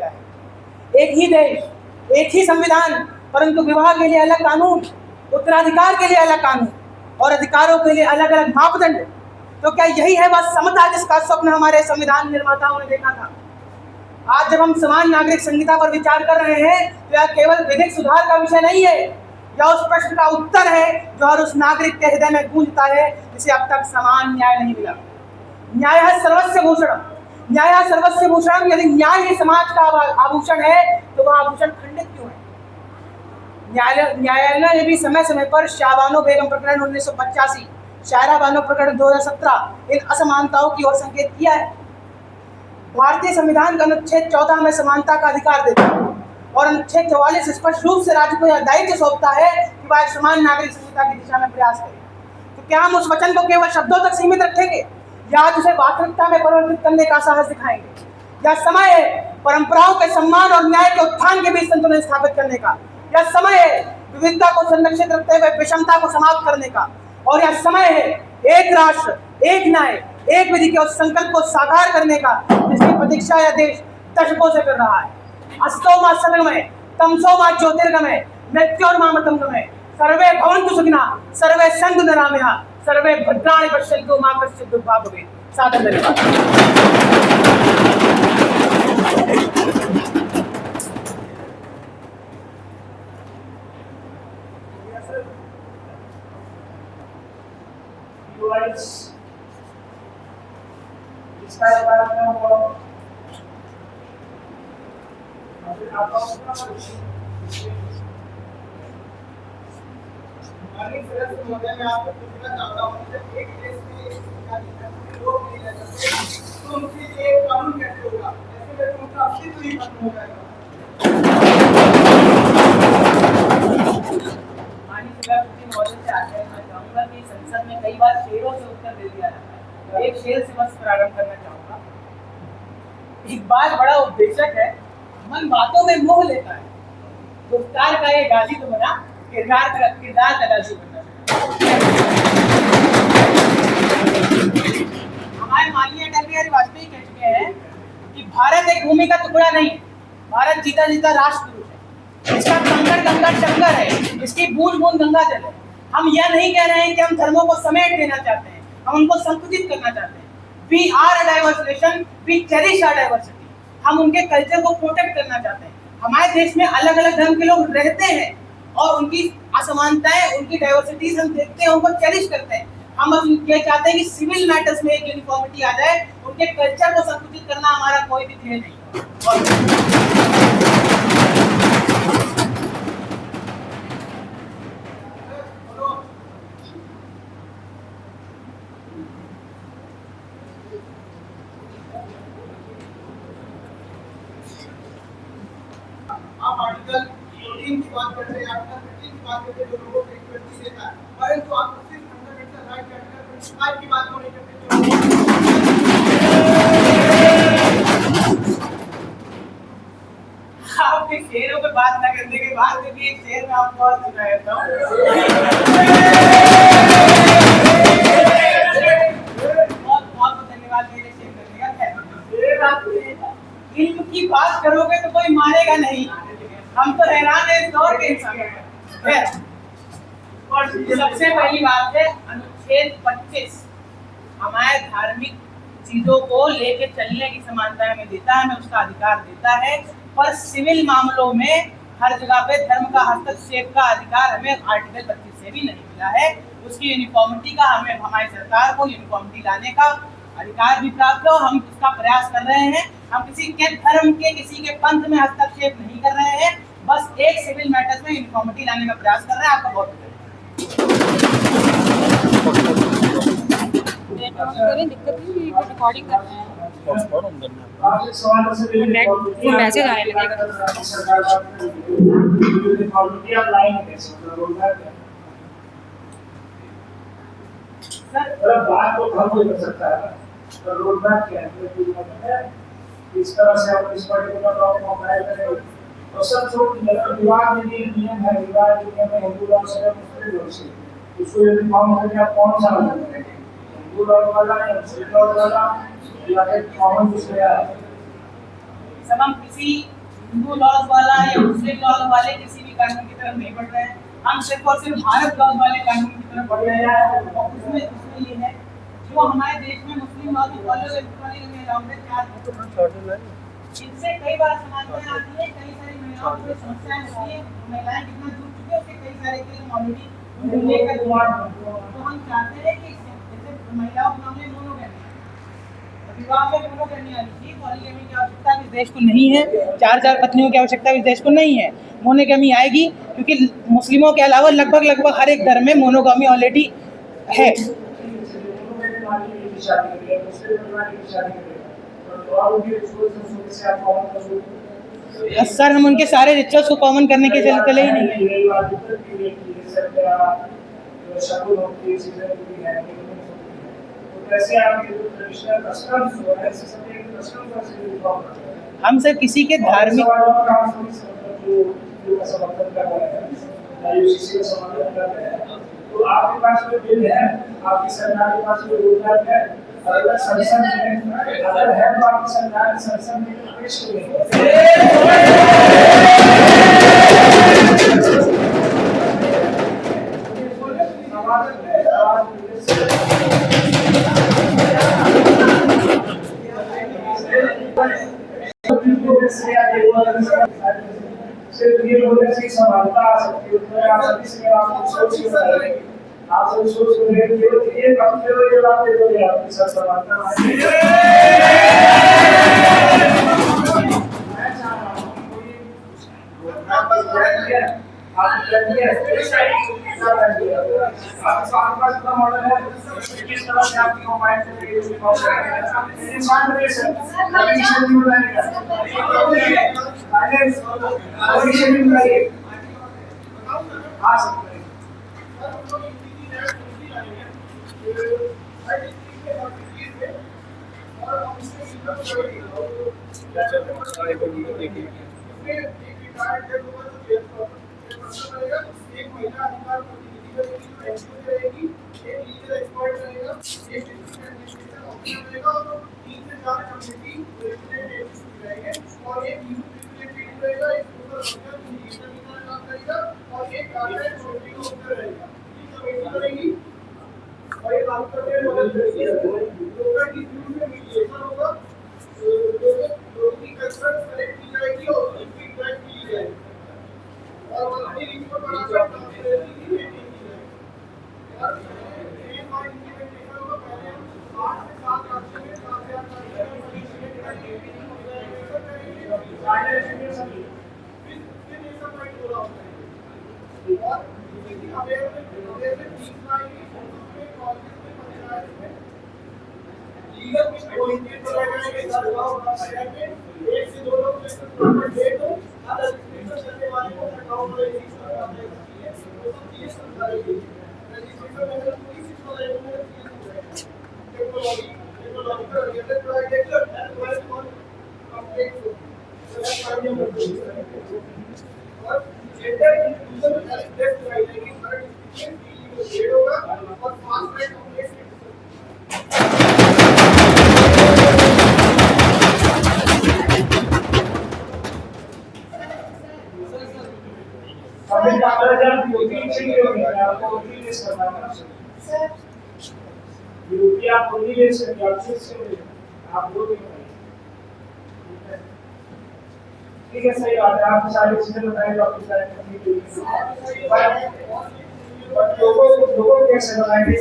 किया है। एक ही देश, एक ही संविधान, परंतु विवाह के लिए अलग कानून, उत्तराधिकार के लिए अलग कानून और अधिकारों के लिए अलग अलग मापदंड। तो क्या यही है वह समता जिसका स्वप्न हमारे संविधान निर्माताओं ने देखा था? आज जब हम समान नागरिक संहिता पर विचार कर रहे हैं तो यह केवल विधिक सुधार का विषय नहीं है, यह उस प्रश्न का उत्तर है जो हर उस नागरिक के हृदय में गूंजता है जिसे अब तक समान न्याय नहीं मिला। न्याय है सर्वस्व भूषण, न्याय है सर्वस्व भूषण। यदि न्याय ही समाज का आभूषण है तो वह आभूषण खंडित क्यों है? न्यायालय ने भी समय समय पर शाहबानो बेगम प्रकरण 1985, शायरा बानो प्रकरण 2017 इन असमानताओं की ओर संकेत किया है। भारतीय संविधान का अनुच्छेद 14 में समानता का अधिकार देता है और अनुच्छेद 44 स्पष्ट रूप से राज्य को यह दायित्व सौंपता है कि वह समान नागरिक संहिता की दिशा में प्रयास करे। तो क्या हम उस वचन को केवल शब्दों तक सीमित रखेंगे या आज उसे वास्तविकता में परिवर्तित करने का साहस दिखाएंगे? यह समय है परंपराओं के सम्मान और न्याय के उत्थान के बीच संतुलन स्थापित करने का। यह समय है विविधता को संरक्षित रखते हुए विषमता को समाप्त करने का। और यह समय है एक राष्ट्र, एक न्याय, एक विधि के उस संकल्प को साकार करने का जिसकी प्रतीक्षा यह देश दशकों से कर रहा है। अस्तो मा सदगमय, तमसो मा ज्योतिर्गमय, मृत्योर्मामृतंगमय, सर्वे भवन्तु सुखिनः, सर्वे सन्तु निरामयाः, सर्वे भद्राणि पश्यन्तु मा कश्चित् दुर्भाग्यं भवेत्। सादर धन्यवाद। मैं आपको पूछना चाहता हूँ कि एक देश में लोग नहीं रह सकते तो उनके लिए कानून कैसे होगा? ऐसे में उनका अस्तित्व ही खत्म हो जाएगा। मैं चाहूंगा कि संसद में कई बार शेरों से उत्तर दे दिया जाता है। एक शेर से बस प्रारंभ करना चाहूंगा। एक बात बड़ा उपदेशक है, मन बातों में मोह लेता है, गुफ्तार का ये गाजी तो बना, किरदार का गाजी बनना। हमारे माननीय अटल बिहारी वाजपेयी कह चुके हैं कि भारत एक भूमि का टुकड़ा नहीं, भारत जीता जीता राष्ट्र पुरुष है। इसका कंकड़ गंगा चंगर है, इसकी बूंद बूंद गंगा जल है। हम यह नहीं कह रहे हैं कि हम धर्मों को समेट देना चाहते हैं, हम उनको संकुचित करना चाहते हैं। We are a diverse nation, we cherish our diversity। हम उनके कल्चर को प्रोटेक्ट करना चाहते हैं। हमारे देश में अलग अलग धर्म के लोग रहते हैं और उनकी असमानताएं, उनकी डाइवर्सिटीज हम देखते हैं, उनको चेरिश करते हैं। हम बस ये चाहते हैं कि सिविल मैटर्स में एक यूनिफॉर्मिटी आ जाए, उनके कल्चर को संकुचित करना हमारा कोई भी ध्येय नहीं आप आर्टिकल 14 की बात करते हैं, आर्टिकल 13 की बात करते हैं, जो लोगों को इक्वलिटी देता है, परंतु आप सिर्फ फंडामेंटल राइट के आर्टिकल 25 की बात क्यों नहीं करते? आपके शेरों पे बात न करने के बाद भी एक शेर में आपको और सुना देता हूँ। बहुत धन्यवाद मेरे शेर करने का। इल्म की बात करोगे तो कोई मानेगा नहीं, हम तो हैरान है इस दौर के इंसान हैं। और सबसे पहली बात है अनुच्छेद 25 हमारे धार्मिक चीजों को लेके चलने की समानता हमें देता है, हमें उसका अधिकार देता है, पर सिविल मामलों में हर जगह पे धर्म का हस्तक्षेप का अधिकार हमें आर्टिकल 25 से भी नहीं मिला है। उसकी यूनिफॉर्मिटी का हमें, हमारी सरकार को यूनिफॉर्मिटी लाने का अधिकार भी प्राप्त है और हम उसका प्रयास कर रहे हैं। हम किसी के धर्म के, किसी के पंथ में हस्तक्षेप नहीं कर रहे हैं, बस एक सिविल मैटर्स में यूनिफॉर्मिटी लाने का प्रयास कर रहे हैं। आपका बहुत दिक्कत नहीं, रिकॉर्डिंग कर रहे हैं, मैसेज आने लगेगा। बात तो हर कोई कर सकता है, रोड मैप क्या है, इस तरह से आप इस पर्टिकुलर टॉपिक को अप्लाई करें। और सब छोड़ विवाह में भी नियम है, विवाह के नियम में हिंदू लॉ से मुस्लिम लॉ से उसको यदि फॉर्म करके आप कौन सा लॉ करेंगे, हिंदू लॉ वाला या मुस्लिम लॉ वाला या फिर कॉमन दूसरे है। सब हम किसी हिंदू लॉज वाला या मुस्लिम लॉज वाले किसी भी कानून की तरफ नहीं बढ़ रहे हैं, हम सिर्फ और सिर्फ भारत लॉज वाले कानून की तरफ बढ़ रहे हैं। और उसमें ये है जो हमारे देश में मुस्लिम लॉ की फॉलो इलेक्ट्रॉनिक में अलाउड है, इनसे कई बार समानताएं आती है, कई सारी महिलाओं को समस्याएं होती है, महिलाएं कितना जुड़ चुकी है उसके कई सारे केस ऑलरेडी लेकर तो हम चाहते हैं कि जैसे महिलाओं के मामले में मोनोगैमी, विवाह में मोनोगैमी आनी चाहिए, पॉलीगैमी की आवश्यकता इस देश को नहीं है, 4 पत्नियों की आवश्यकता इस देश को नहीं है। मोनोगैमी आएगी क्योंकि मुस्लिमों के अलावा लगभग हर एक धर्म में मोनोगैमी ऑलरेडी है। सर हम उनके सारे रिचुअल्स को कॉमन करने के चले ही नहीं है। हम सर किसी के धार्मिक तो आपके पास जो बिल है, आपकी सरकार के पास जो रोजगार है, अगर संसद में अगर है तो आपकी सरकार संसद में पेश करेगी। सिर्फ ये बोलने से समानता आ सकती है, उसमें आप सभी से आप सोच के बताइए, आप सब सोच रहे हैं कि ये कब से ये बात दे दोगे आपकी सब समानता मैं चाह रहा हूँ कोई आप करिए आपके पास का मॉडल है किस तरह से आपकी मोबाइल से इंसान रेशन शेड्यूल रहेगा आगे शेड्यूल करिए आ सकते हैं एक महिला अधिकार रहेगी, एक लीगल एक्सपर्ट रहेगा, एक एडमिनिस्ट्रेशन ऑफिसर रहेगा और 3 से 4 कम्युनिटी रिप्रेजेंटेटिव्स रहेंगे और एक यूथ रिप्रेजेंटेटिव रहेगा, एक सोशल वर्कर लीगल का काम करेगा और एक गार्जियन सोसाइटी का ऑफिसर रहेगा। ये कमेटी करेगी और ये काम करने में मदद करेगी। लोकल डिस्प्यूट में मीडिएशन होगा, लोगों की कंसर्न कलेक्ट की जाएगी और उनकी फीडबैक ली जाएगी और मंथली रिपोर्ट बनाकर ट्रांसपेरेंसी की मीटिंग की जाएगी। और ये हमारी इम्प्लीमेंटेशन होगा पहले 8 से 7 राज्यों में 7,000 फिर ये सब फाइट हो रहा होता है और इसकी अवेयरनेस सीखना ही उसमें कॉलेज में पंचायत में लीगल की कोई के तो लगाएंगे सर गांव शहर में 1 से 2 लोग लेकर दे दो अदर रजिस्ट्रेशन करने वाले को गांव में रजिस्टर करने की है तो ये सब करेंगे रजिस्ट्रेशन में पूरी सिस्टम रहेगा technological related project and well for complex और जेंडर इंक्लूजन एस्पेक्ट रहेगी हर डिस्ट्रिक्ट होगा और फास्ट ट्रैक कॉम्प्लेक्स अभी आप ठीक है सही बात है आप सारी चीजें बताएं तो आपकी सारी लोगों कैसे बताएंगे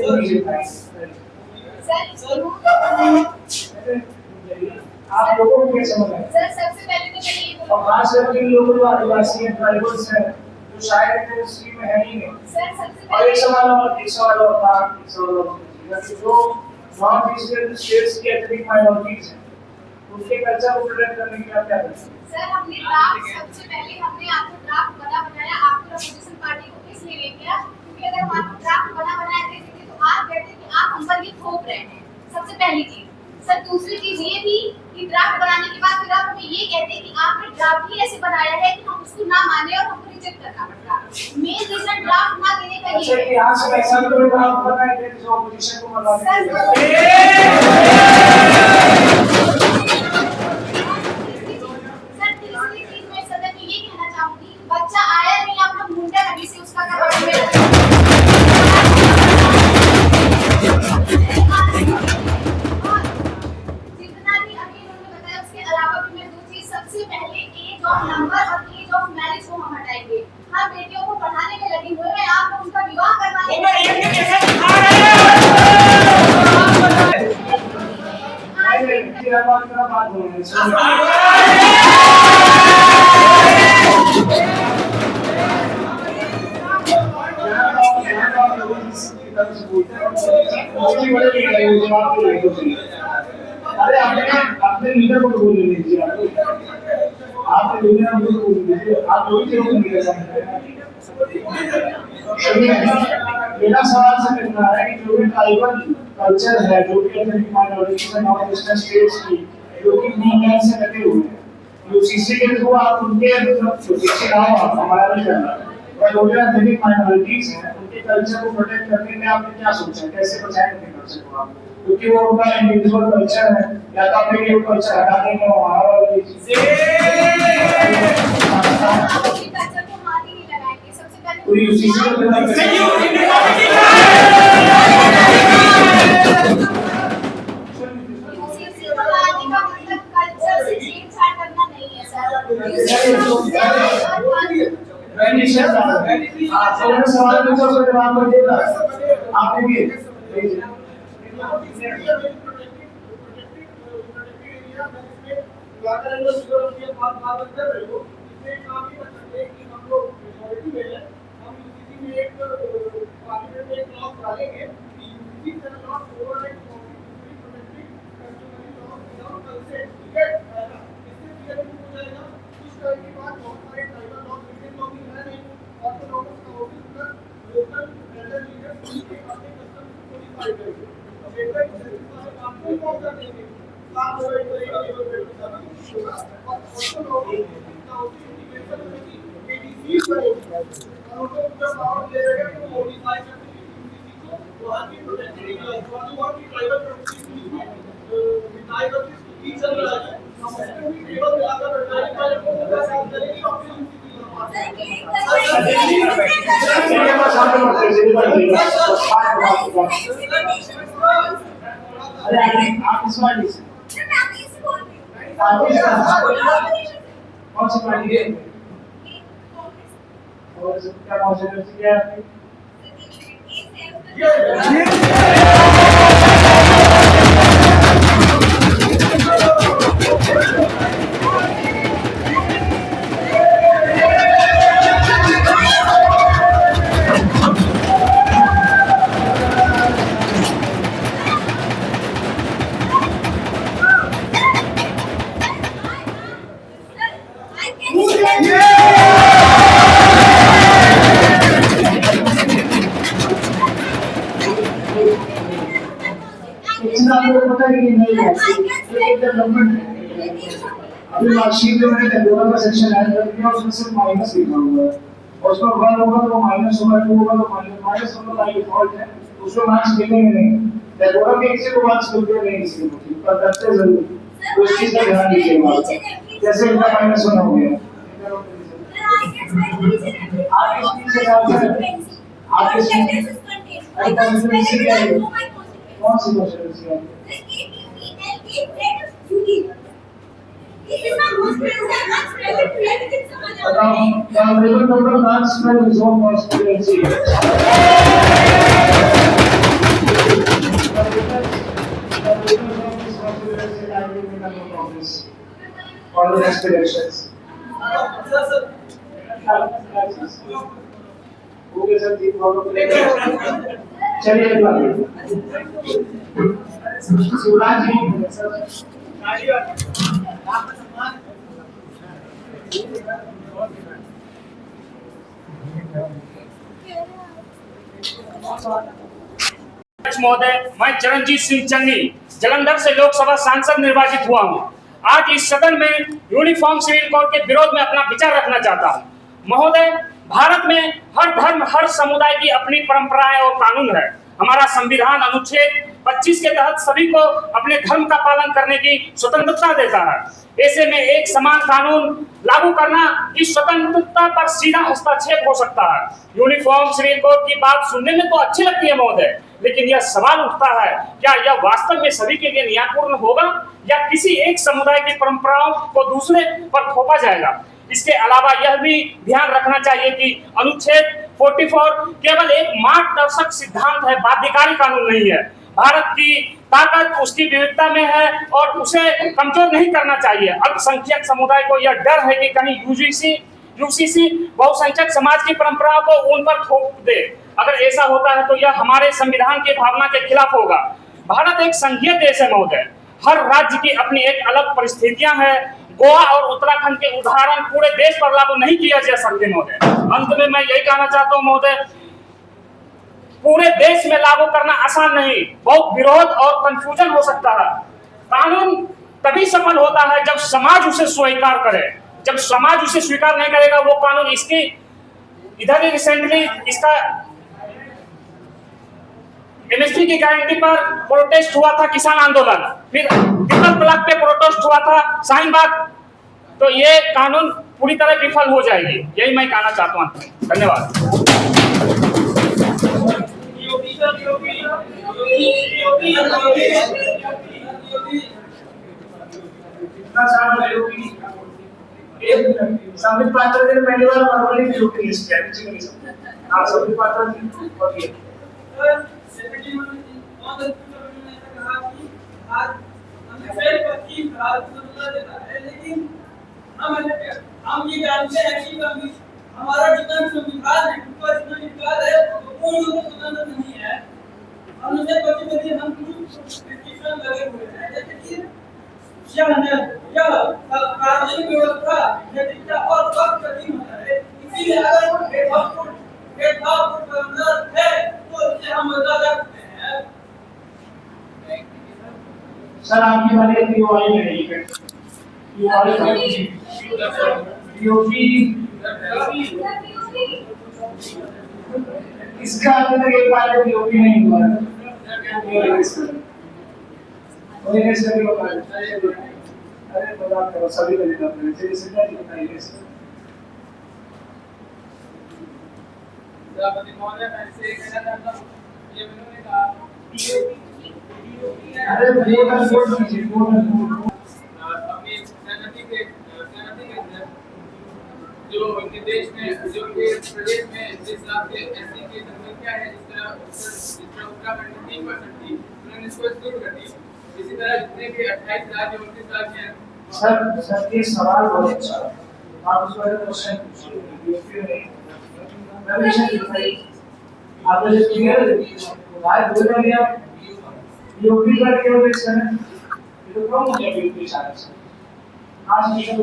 आप लोगों को कैसे बताएं सर सबसे पहले तो मैं ये और खास करके लोग जो आदिवासी हैं ट्राइबल्स हैं जो शायद इंडस्ट्री में है ही नहीं सर सबसे और एक सवाल होता जो नॉर्थ ईस्टर्न स्टेट्स की एथनिक माइनॉरिटीज हैं उनके कल्चर को प्रोटेक्ट करने के लिए क्या करते हैं सर हमने ड्राफ्ट सबसे पहले हमने आपको ड्राफ्ट बनाया आपको अपोजिशन पार्टी को इसलिए ले गया क्योंकि अगर हम आपको ड्राफ्ट बनाया देते थे तो आप कहते कि आप हम पर ये थोप रहे हैं सबसे पहली चीज सर दूसरी चीज ये थी कि ड्राफ्ट बनाने के बाद फिर आप हमें ये कहते कि आपने ड्राफ्ट ही ऐसे बनाया है कि हम उसको ना माने और हमको रिजेक्ट करना पड़ता मेन रीजन ड्राफ्ट ना देने का ये है यहाँ से ऐसा कोई ड्राफ्ट बनाया कि जो अपोजिशन को मनाने के लिए सबसे पहले एज ऑफ नंबर और एज ऑफ मैरिज को हम हटाएंगे। हम बेटियों को पढ़ाने में लगे हुए हैं, आप लोग उनका विवाह करवाने अरे अपने लीडर को बोल लीजिए, आप लीडर को बोल लीजिए, आप कोई चीज नहीं कर सकते। मेरा सवाल समझना है कि जो भी ट्राइबल कल्चर है, जो भी एथनिक माइनॉरिटीज है नॉर्थ ईस्टर्न स्टेट्स की, जो कि नीलैंड से लगे हुए हैं, यूसीसी के थ्रू आप उनके शिक्षित आप हमारा भी करना है, और जो भी एथनिक माइनॉरिटीज हैं उनके कल्चर को प्रोटेक्ट करने में आपने क्या सोचा, कैसे बचाएंगे अपने कल्चर को आप, क्योंकि वो उनका इंडिविजुअल कल्चर है, या तो आप ये कल्चर हटा देंगे वो हमारा वाला चीज कल्चर को हाथ ही नहीं लगाएंगे। सबसे पहले पूरी यूसीसी को कल्चर से छेड़छाड़ करना नहीं है सर। सवाल पूछो उसका जवाब कर देगा आपने भी आप इस वाली से कौन सी पार्टी है और क्या कॉन्स्टिट्यूएंसी है आपकी? पता ही नहीं है अभी मार्कशीट में मैंने टेबल का सेक्शन ऐड कर दिया, उसमें सिर्फ माइनस लिखा हुआ है और उसमें 1 होगा तो माइनस होगा, 2 होगा तो माइनस होगा, बाय डिफॉल्ट है उसमें मार्क्स मिलेंगे नहीं। टेबल में किसी को मार्क्स मिलते नहीं, किसी को पर करते जरूर, तो इस चीज का ध्यान दीजिएगा। जैसे इनका माइनस होना हो गया आप इस चीज कौन सी कॉन्स्टिट्यूएंसी है? All the next elections. Okay, sir. चलिए शिवराज जी महोदय, मैं चरणजीत सिंह चन्नी जलंधर से लोकसभा सांसद निर्वाचित हुआ हूँ। आज इस सदन में यूनिफॉर्म सिविल कोड के विरोध में अपना विचार रखना चाहता हूँ। महोदय, भारत में हर धर्म हर समुदाय की अपनी परंपराएं और कानून है। हमारा संविधान अनुच्छेद 25 के तहत सभी को अपने धर्म का पालन करने की स्वतंत्रता देता है। ऐसे में एक समान कानून लागू करना इस स्वतंत्रता पर सीधा हस्तक्षेप हो सकता है। यूनिफॉर्म सिविल कोड की बात सुनने में तो अच्छी लगती है महोदय, लेकिन यह सवाल उठता है, क्या यह वास्तव में सभी के लिए न्यायपूर्ण होगा या किसी एक समुदाय की परंपराओं को दूसरे पर थोपा जाएगा? इसके अलावा यह भी ध्यान रखना चाहिए कि अनुच्छेद 44 केवल एक मार्गदर्शक सिद्धांत है, बाध्यकारी कानून नहीं है। भारत की ताकत उसकी विविधता में है और उसे कमजोर नहीं करना चाहिए। अल्पसंख्यक समुदाय को यह डर है कि कहीं यूसीसी बहुसंख्यक समाज की परंपराओं को उन पर थोप दे। अगर ऐसा होता है तो यह हमारे संविधान की भावना के खिलाफ होगा। भारत एक संघीय देश है महोदय, हर राज्य की अपनी एक अलग परिस्थितियां हैं। गोवा और उत्तराखंड के उदाहरण पूरे देश पर लागू नहीं किया जा सकते महोदय। अंत में मैं यही कहना चाहता हूं महोदय, पूरे देश में लागू करना आसान नहीं, बहुत विरोध और कंफ्यूजन हो सकता है। कानून तभी सफल होता है जब समाज उसे स्वीकार करे। जब समाज उसे स्वीकार नहीं करेगा वो कानून, इसकी इधर ही रिसेंटली इसका एमएसपी की गारंटी पर प्रोटेस्ट हुआ था, किसान आंदोलन, फिर पीपल ब्लॉक पे प्रोटेस्ट हुआ था, शाहीन बाग। तो ये कानून पूरी तरह विफल हो जाएगी, यही मैं कहना चाहता हूँ। धन्यवाद। संबित पात्रा जी ने पहली बार फरवरी की ड्यूटी लिस्ट किया, किसी को नहीं समझा। आप संबित पात्रा जी और ये हम ये जानते हैं कि हमारा जितना संविधान है, उसका जितना विकास है, वो पूर्ण रूप से स्वतंत्र नहीं है। हम उसे कभी-कभी हम कुछ रिस्ट्रिक्शन लगे हुए हैं, जैसे कि कानूनी व्यवस्था नैतिकता और वक्त कठिन होता है। इसीलिए अगर भेदभाव को अंदर है तो इसे हम मजा रखते हैं। सर आपकी वाली एक यूआई में नहीं है, यूआई इसका अभी तक एक बार भी यूपी नहीं हुआ है। अरे बता करो सभी को देना पड़ेगा, जैसे नहीं बताइए सभापति महोदय, मैं इसे कहना चाहता हूं, ये मैंने कहा अरे वो का कोड कीजिए, कोड अपनी सहमति के अंदर जो इनके देश में, जो के प्रदेश में जिस हिसाब से एससी की जनसंख्या है, जिस तरह उत्तराखंड में 3% थी, उन्होंने इसको एक्सक्लूड कर दिया। इसी तरह जितने भी 28 राज्य 29 राज्य हैं। सर ये सवाल बहुत अच्छा है, आप उस पर क्वेश्चन पूछिए। आप मुझे क्लियर आज बोल रहे हैं आप यूपी का क्यों डिसीजन है, ये तो कौन मुझे यूपी चाहे से आज नहीं तो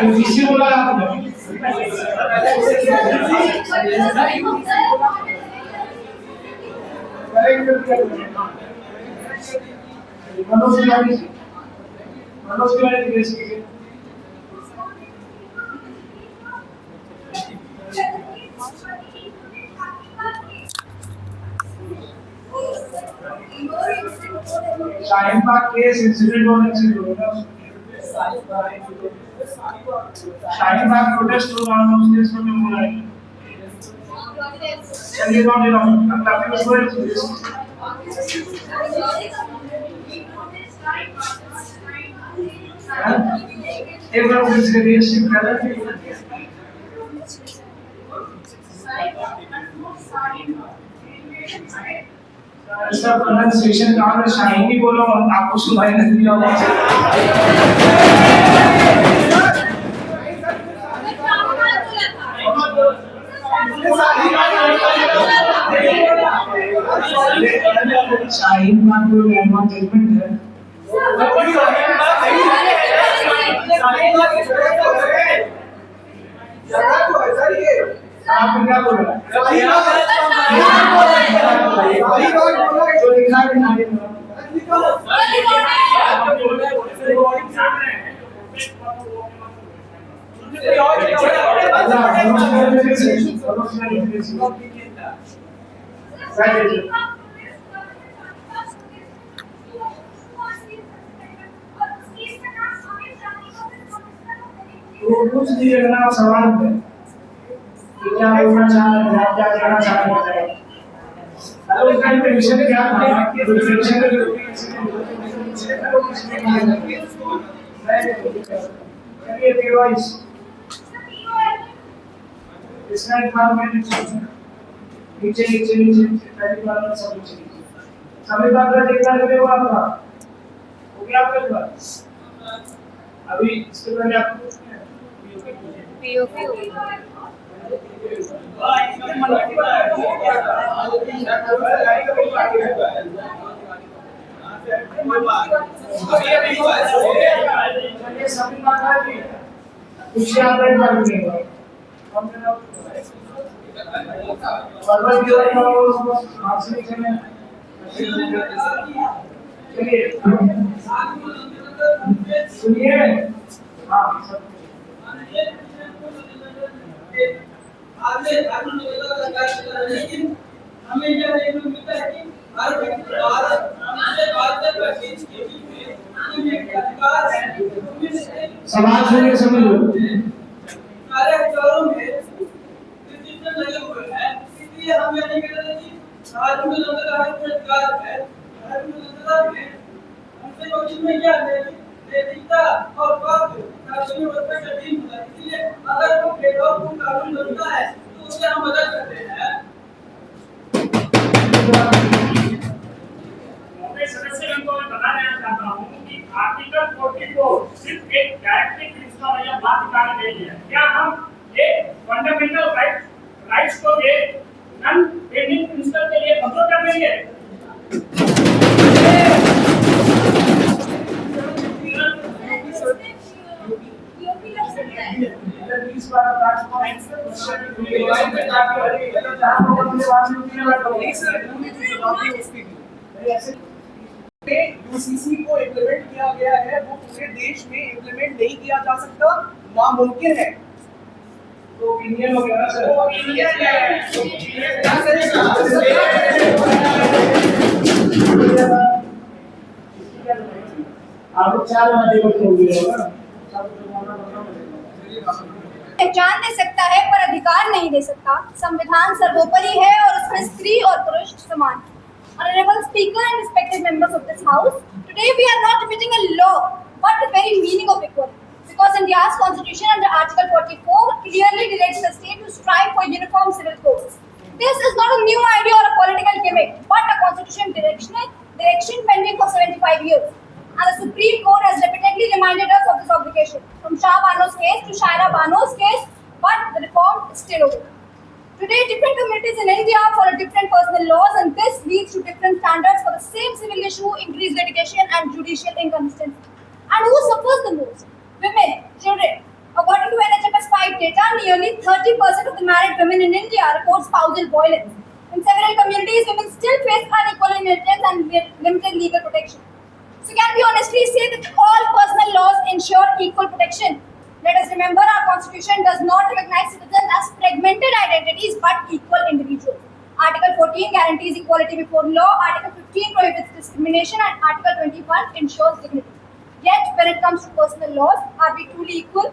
यूपीसी बोला आपने मनोज तिवारी देश के शाहीन बाग केस इंसिडेंट होने से जुड़ा शाहीन बाग प्रोटेस्ट हो रहा है, उस केस में हो रहा है। चलिए कौन ले रहा हूँ काफी उसमें एक बार उसके रिएक्शन कर रहे हैं। इसका प्रोनाउंसिएशन कहाँ है, शाहीनी बोलो आपको सुनाई नहीं दिया होगा। शाहीन बाग को लैंडमार्क जजमेंट है। आपने क्या बोला? जो लिखा है ना वो पूछ लीजिए अगर आप सवाल में कि क्या बोलना चाह रहे हैं, आप क्या कहना चाह रहे हैं। हेलो, इसका विषय क्या था? चलिए डिवाइस इसका इन्वायरमेंट नीचे नीचे नीचे पहली बार में सब नीचे सभी बात का देखना है वो आपका हो गया आपके पास। अभी इसके पहले आपको पीओपी हो गई। सभी बात है कि कुछ आप एक बार मिलेगा फॉरवर्ड किया तो आपसे चलें। चलिए सुनिए। हाँ लेकिन हमें यह देखने को मिलता है कि सवाल सुनिए समझ लो। सारे अधिकारों में रिस्ट्रिक्शन लगे हुए हैं, इसलिए हम ये नहीं कहते कि भारत में जनता का हक अधिकार है। भारत में जनता में हमसे पक्ष में क्या है कि नैतिकता और पद सार्वजनिक व्यवस्था का अधीन होता है, इसलिए अगर वो भेदभावपूर्ण कानून बनता है तो उसे हम मदद करते हैं। सदस्य को बताना चाहता हूँ कि आर्टिकल 44 सिर्फ एक डायरेक्टिव प्रिंसिपल या बाध्यकारी नहीं है। क्या हम ये फंडामेंटल राइट्स को ये नॉन बेंडिंग प्रिंसिपल के लिए कमजोर कर देंगे? इस बार यूसीसी को इम्प्लीमेंट किया गया है वो पूरे देश में इम्प्लीमेंट नहीं किया जा सकता, नामुमकिन है। तो ओपिनियन हो गया सर। आप 4 वाले को हो गया पहचान दे सकता है पर अधिकार नहीं दे सकता। संविधान सर्वोपरि है और उसमें स्त्री और पुरुष समान। Honorable Speaker and respected members of this House, today we are not debating a law, but the very meaning of equality. Because India's Constitution under Article 44 clearly directs the state to strive for uniform civil codes. This is not a new idea or a political gimmick, but a constitutional direction pending for 75 years. And the Supreme Court has repeatedly reminded us of this obligation, from Shah Bano's case to Shaira Bano's case, but the reform is still over. Today, different communities in India follow different personal laws, and this leads to different standards for the same civil issue, increased litigation, and judicial inconsistency. And who suffers the most? Women, children. According to NHFS 5 data, nearly 30% of the married women in India report spousal violence. In several communities, women still face unequal inheritance and limited legal protection. So can we honestly say that all personal laws ensure equal protection? Let us remember our constitution does not recognize citizens as fragmented identities but equal individuals. Article 14 guarantees equality before law, Article 15 prohibits discrimination, and Article 21 ensures dignity. Yet, when it comes to personal laws, are we truly equal?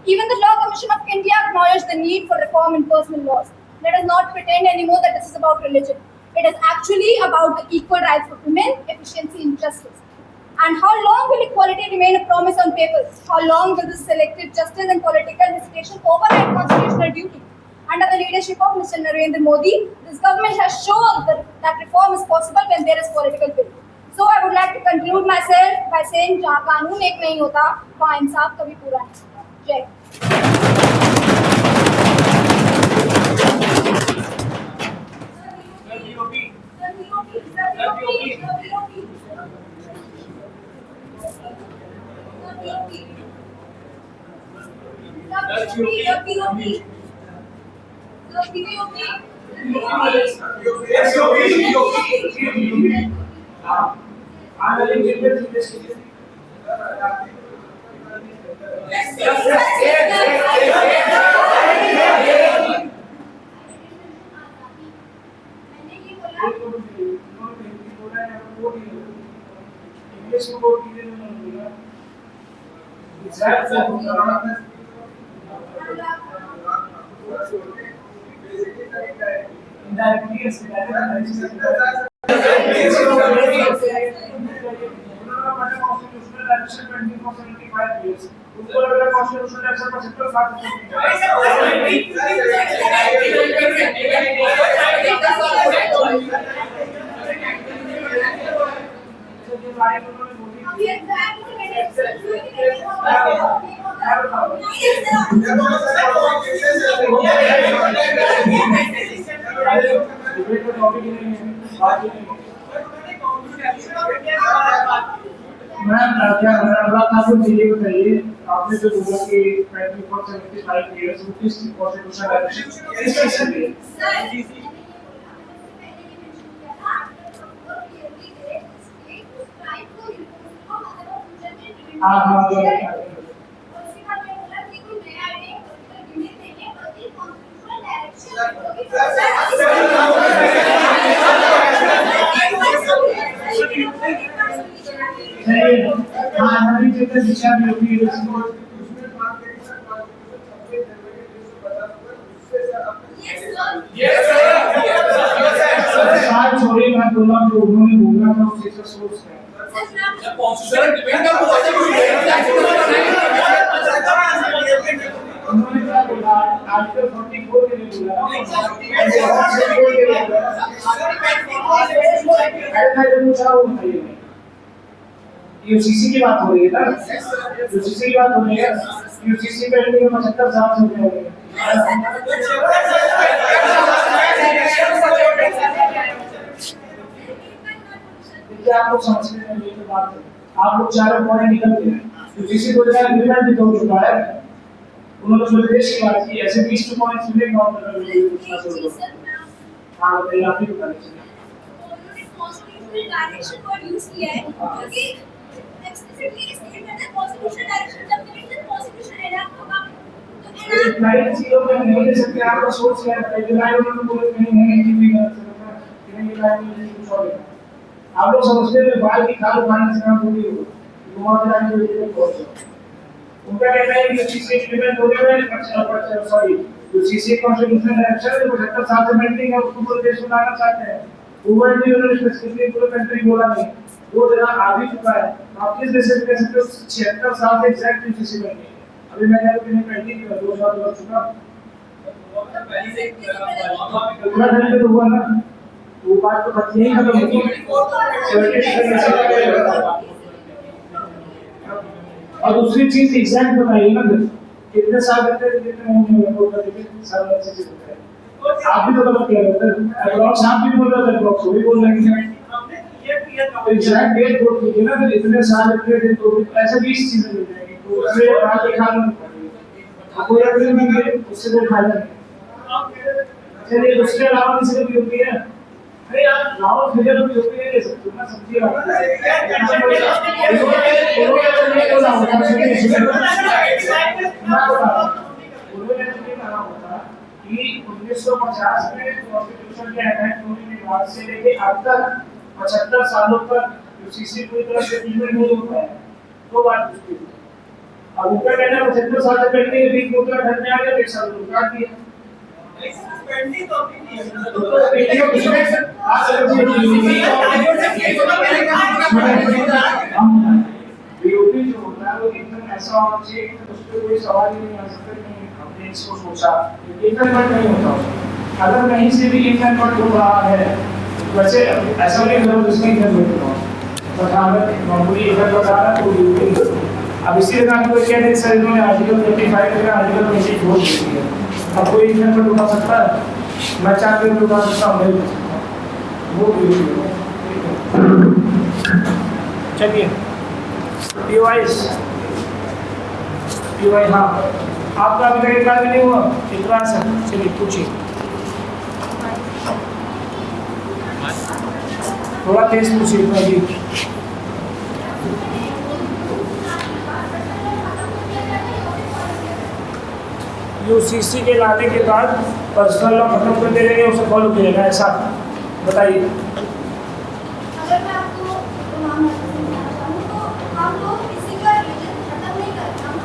Even the Law Commission of India acknowledged the need for reform in personal laws. Let us not pretend anymore that this is about religion. It is actually about the equal rights for women, efficiency, and justice. And how long will equality remain a promise on paper? How long will this selective justice and political hesitation override constitutional duty? Under the leadership of Mr. Narendra Modi, this government has shown that reform is possible when there is political will. So I would like to conclude myself by saying, जहाँ कानून एक नहीं होता, वहाँ इंसाफ कभी पूरा नहीं होता। जय। ये बताइए, आपने जो बोला कि 24/75 years किस कॉन्स्टिट्यूशनल डायरेक्शन हमारी जगह दिशा में होगी साथ छोड़े मैं बोला जो उन्होंने बोला था उसी से सोच है उन्होंने क्या बोला आर्टिकल 44 के लिए बोला यूसीसी की बात हो रही है ना, यूसीसी की बात हो रही है, यूसीसी पे 75 साल हो गए क्या आप लोग समझते हैं ये बात है? आप लोग चारों पॉइंट निकलते हैं यूसीसी को जगह एग्रीमेंट भी हो चुका है, उन्होंने जो देश की बात की ऐसे 20 पॉइंट्स मिले नॉट हां बताइए आप ही बता दीजिए उन्होंने कॉन्स्टिट्यूशनल डायरेक्शन वर्ड यूज किया है क्योंकि एक्सप्लिसिटली स्टेट करता है कॉन्स्टिट्यूशनल डायरेक्शन जब तक इनका कॉन्स्टिट्यूशन एनाक्ट होगा तो एनाक्ट लाइन चीजों में नहीं ले सकते आप सोच रहे हैं कि लाइन उन्होंने बोले नहीं है कि भी कर सकते हैं कि ये लाइन में कुछ और है आप लोग समझते हैं बाल की खाल उठाने से काम थोड़ी हो घुमा जाने के लिए पहुंचो उनका कहना है कि यूसीसी इम्प्लीमेंट हो गया है सॉरी यूसीसी कॉन्स्टिट्यूशनल डायरेक्शन जो 75 साल से पेंडिंग है उसको पूरे देश में लाना चाहते हैं गवर्नमेंट भी उन्होंने स्पेसिफिकली पूरे कंट्री बोला नहीं वो जगह आ भी चुका है आप किस देश में कह सकते हो 76 साल से एग्जैक्ट यूसीसी पेंडिंग है अभी मैं कह रहा हूं पेंडिंग 2 साल हो चुका उतना टाइम तो हुआ ना वो बात तो बच नहीं खत्म होगी और दूसरी चीज एग्जैक्ट बताइए ना कितने साल करते हैं कितने महीने में होगा देखिए साल अच्छे से होता है आप भी तो गलत कह रहे थे अप्रॉक्स आप भी बोल रहे थे अप्रॉक्स भी बोल रहे हैं हमने ये किया था एग्जैक्ट डेट बोल दीजिए ना फिर इतने साल इतने दिन तो ऐसे 20 चीजें मिल जाएंगी तो उसमें बात दिखा लो आपको ये फिर मैं उससे कोई फायदा नहीं चलिए उसके अलावा किसी को भी होती है अरे यार राहुल फिगर भी होती है सकते ना समझिए कि 1950 में कॉन्स्टिट्यूशन के अमेंडमेंट होने के बाद से लेके अब तक 75 सालों तक यूसीसी पूरी तरह से इम्प्लीमेंट नहीं होता है तो बात मुश्किल है अब ऊपर कहना 75 साल से पहले ये बीच में घर में आ गया 1 साल रुका दिया पेंडिंग तो अभी नहीं है तो वीडियो उसमें आप बीओपी जो होता है वो एकदम ऐसा होना चाहिए कि उस पर कोई सवाल ही नहीं आ सकता कि हमने इसको सोचा इम्प्लीमेंट नहीं होता उसमें अगर कहीं से भी इम्प्लीमेंट हो रहा है वैसे ऐसा नहीं करो जिसमें इम्प्लीमेंट हो बट अगर नॉर्मली इफेक्ट बता रहा है तो बीओपी अब इसी तरह कोई कहते हैं सर इन्होंने आर्टिकल 35 का आर्टिकल 24 बोल दिया अब कोई इम्प्लीमेंट उठा सकता है मैं चाहते हुए उठा सकता हूँ नहीं वो चलिए पीवाई हाँ आपका अभी तक इतना भी नहीं हुआ इतना सर चलिए पूछिए थोड़ा तेज पूछिए यूसीसी के लाने के बाद पर्सनल लॉ खत्म कर देंगे उसे फॉलो किएगा ऐसा बताइए अगर मैं आपको तो हम लोग किसी का रिलीजन खत्म नहीं करते हम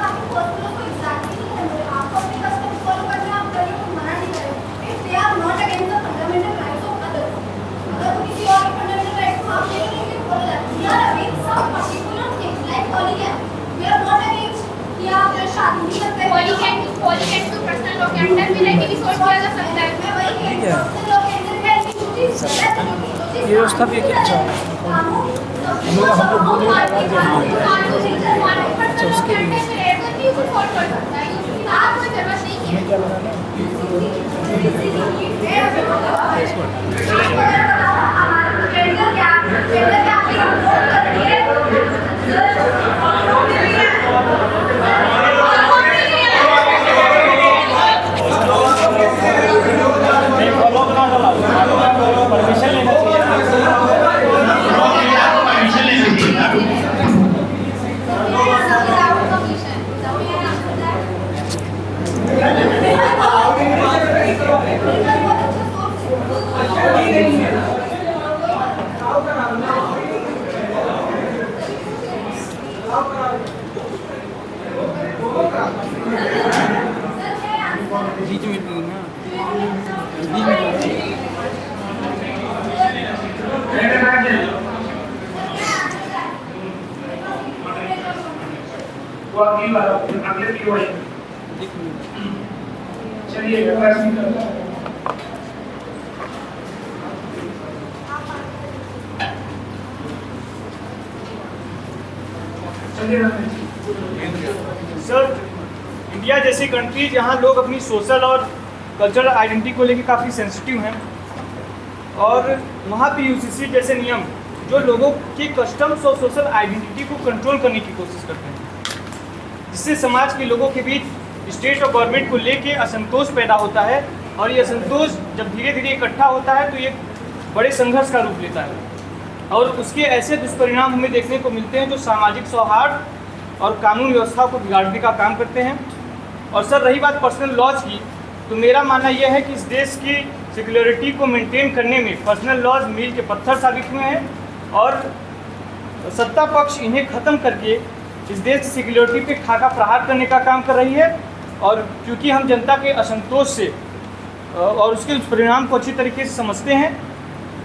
पॉलीकैट तो पर्सनल लॉ के अंडर में लेके भी सोच किया जा सकता है। ये व्यवस्था भी एक अच्छा है। हम लोग बोले अच्छा उसके लिए हमें क्या बनाना परमिशन लेना बीच में ना चलिए सर, इंडिया जैसी कंट्री जहां लोग अपनी सोशल और कल्चरल आइडेंटिटी को लेकर काफ़ी सेंसिटिव हैं और वहाँ पे यूसीसी जैसे नियम जो लोगों के कस्टम्स और सोशल आइडेंटिटी को कंट्रोल करने की कोशिश करते हैं, जिससे समाज के लोगों के बीच स्टेट और गवर्नमेंट को लेके असंतोष पैदा होता है और ये असंतोष जब धीरे धीरे इकट्ठा होता है तो ये बड़े संघर्ष का रूप लेता है और उसके ऐसे दुष्परिणाम हमें देखने को मिलते हैं जो सामाजिक सौहार्द और कानून व्यवस्था को बिगाड़ने का काम करते हैं। और सर, रही बात पर्सनल लॉज की, तो मेरा मानना यह है कि इस देश की सिक्योरिटी को मेंटेन करने में पर्सनल लॉज मील के पत्थर साबित हुए हैं और सत्ता पक्ष इन्हें ख़त्म करके इस देश की सिक्योरिटी पे खाका प्रहार करने का काम कर रही है। और क्योंकि हम जनता के असंतोष से और उसके परिणाम को अच्छी तरीके से समझते हैं,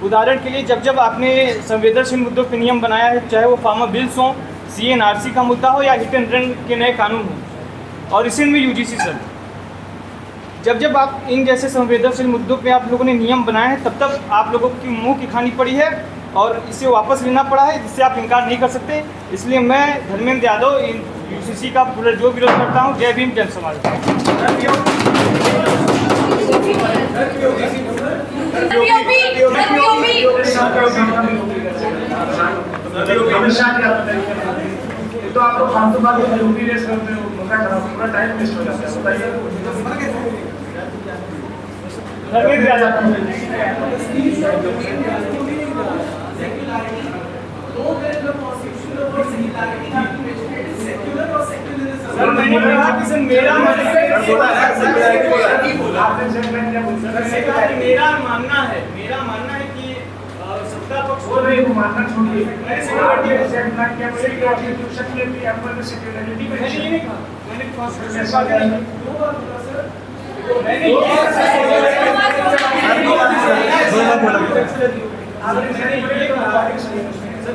उदाहरण के लिए जब आपने संवेदनशील मुद्दों पर नियम बनाया है, चाहे वो फार्मर बिल्स हों, CNRC का मुद्दा हो या हिट एंड रन के नए कानून हो, और इसी में UGC सर, जब आप इन जैसे संवेदनशील मुद्दों पे आप लोगों ने नियम बनाए हैं तब आप लोगों की मुंह की खानी पड़ी है और इसे वापस लेना पड़ा है, जिससे आप इनकार नहीं कर सकते। इसलिए मैं धर्मेंद्र यादव UCC का पूरा जो विरोध करता हूँ। जय भीम, जय समाज। तो आप लोग फालतू बात यूपी रेस करते हो, पूरा टाइम वेस्ट हो जाता है। बताइए सर, मैंने कहा कि सर मेरा मानना है कि सत्ता पक्ष बोल रही हूँ, मानना छोड़िए।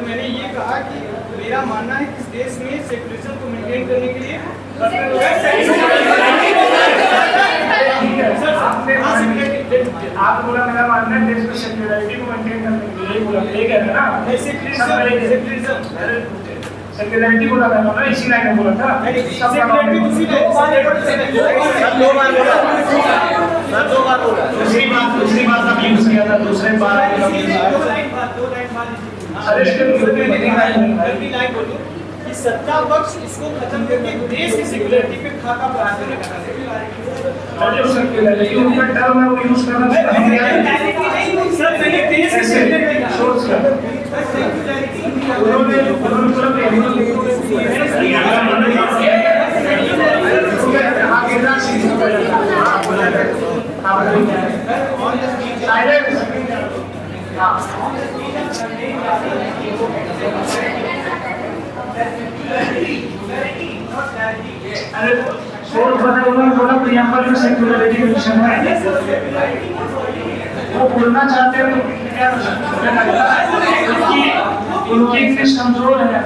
मैंने ये कहा कि मेरा मानना है कि इस देश में सेकुलरिज्म को मेंटेन करने के लिए आप बोला मेरा मानना है देश में सेक्युलरिटी को मेंटेन करने के लिए बोला, ठीक है ना? सेक्युलरिटी बोला था ना, इसी लाइन में बोला था। दूसरी बात आप यूज किया था, दूसरे बार कि सत्ता पक्ष इसको खत्म करके देश की सिक्योरिटी पे खाका प्रहार करने का टर्म है वो यूज करना सर, मैंने देश की सिक्योरिटी अरे सोल पता उन्होंने बोला प्रियम्बल में सेक्युलरिटी मिशन है, वो बोलना चाहते हैं क्या उनकी इंग्लिश कमजोर है।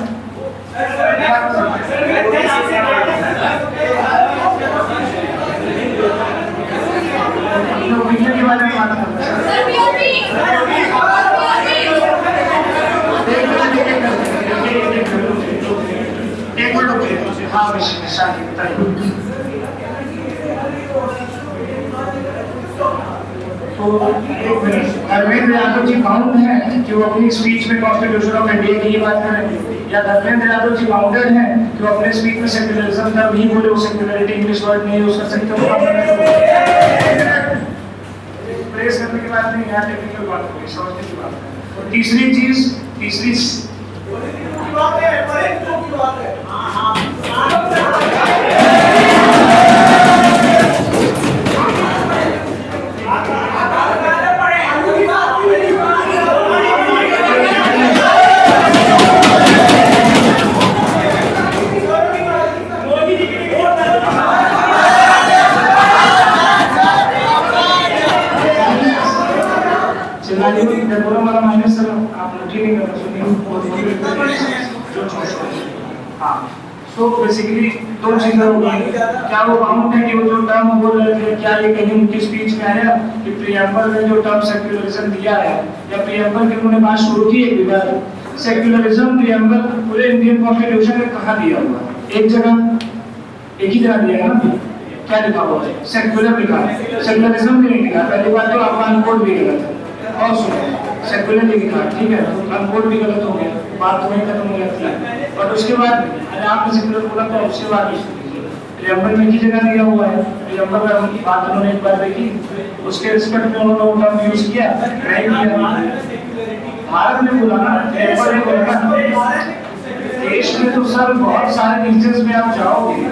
तो एक मिनट, धर्मेंद्र यादव जी बाउंड हैं कि वो अपनी स्पीच में कॉन्स्टिट्यूशन ऑफ इंडिया की ही बात करें, या धर्मेंद्र यादव जी बाउंडेड हैं कि वो अपने स्पीच में सेक्युलरिज्म का नहीं बोले, वो सेक्युलरिटी इंग्लिश वर्ड नहीं है, उसका सही प्रेस करने की बात नहीं, यहाँ टेक्निकल बात होगी, समझने की बात है। और तीसरी चीज तो बेसिकली दो चीजें हो गई, क्या वो बाउंड है कि वो जो टर्म बोल रहे थे, क्या ये कहीं उनकी स्पीच में आया कि प्रियम्बल में जो टर्म सेक्युलरिज्म दिया है, या प्रियम्बल की उन्होंने बात शुरू की एक बार, सेक्युलरिज्म प्रियम्बल पूरे इंडियन कॉन्स्टिट्यूशन में कहाँ दिया हुआ है? एक जगह, एक ही जगह दिया है ना, क्या लिखा हुआ है? सेक्युलर लिखा है, सेक्युलरिज्म भी नहीं लिखा। पहली बात तो आपका अनकोड भी गलत है, और सुनो सेक्युलर नहीं लिखा, ठीक है, तो अनकोड भी गलत हो गया, बात तो वहीं खत्म हो जाती है। और उसके बाद अरे आपने सेक्युलर बोला तो उसके बाद प्रियम्बल में की जगह दिया हुआ है, प्रियम्बल में बात उन्होंने एक बार देखी, उसके रिस्पेक्ट में उन्होंने टर्म यूज किया, नहीं किया। भारत ने बोला ना, प्रियम्बल ने बोला देश में तो सर बहुत सारे रीजन्स में आप जाओगे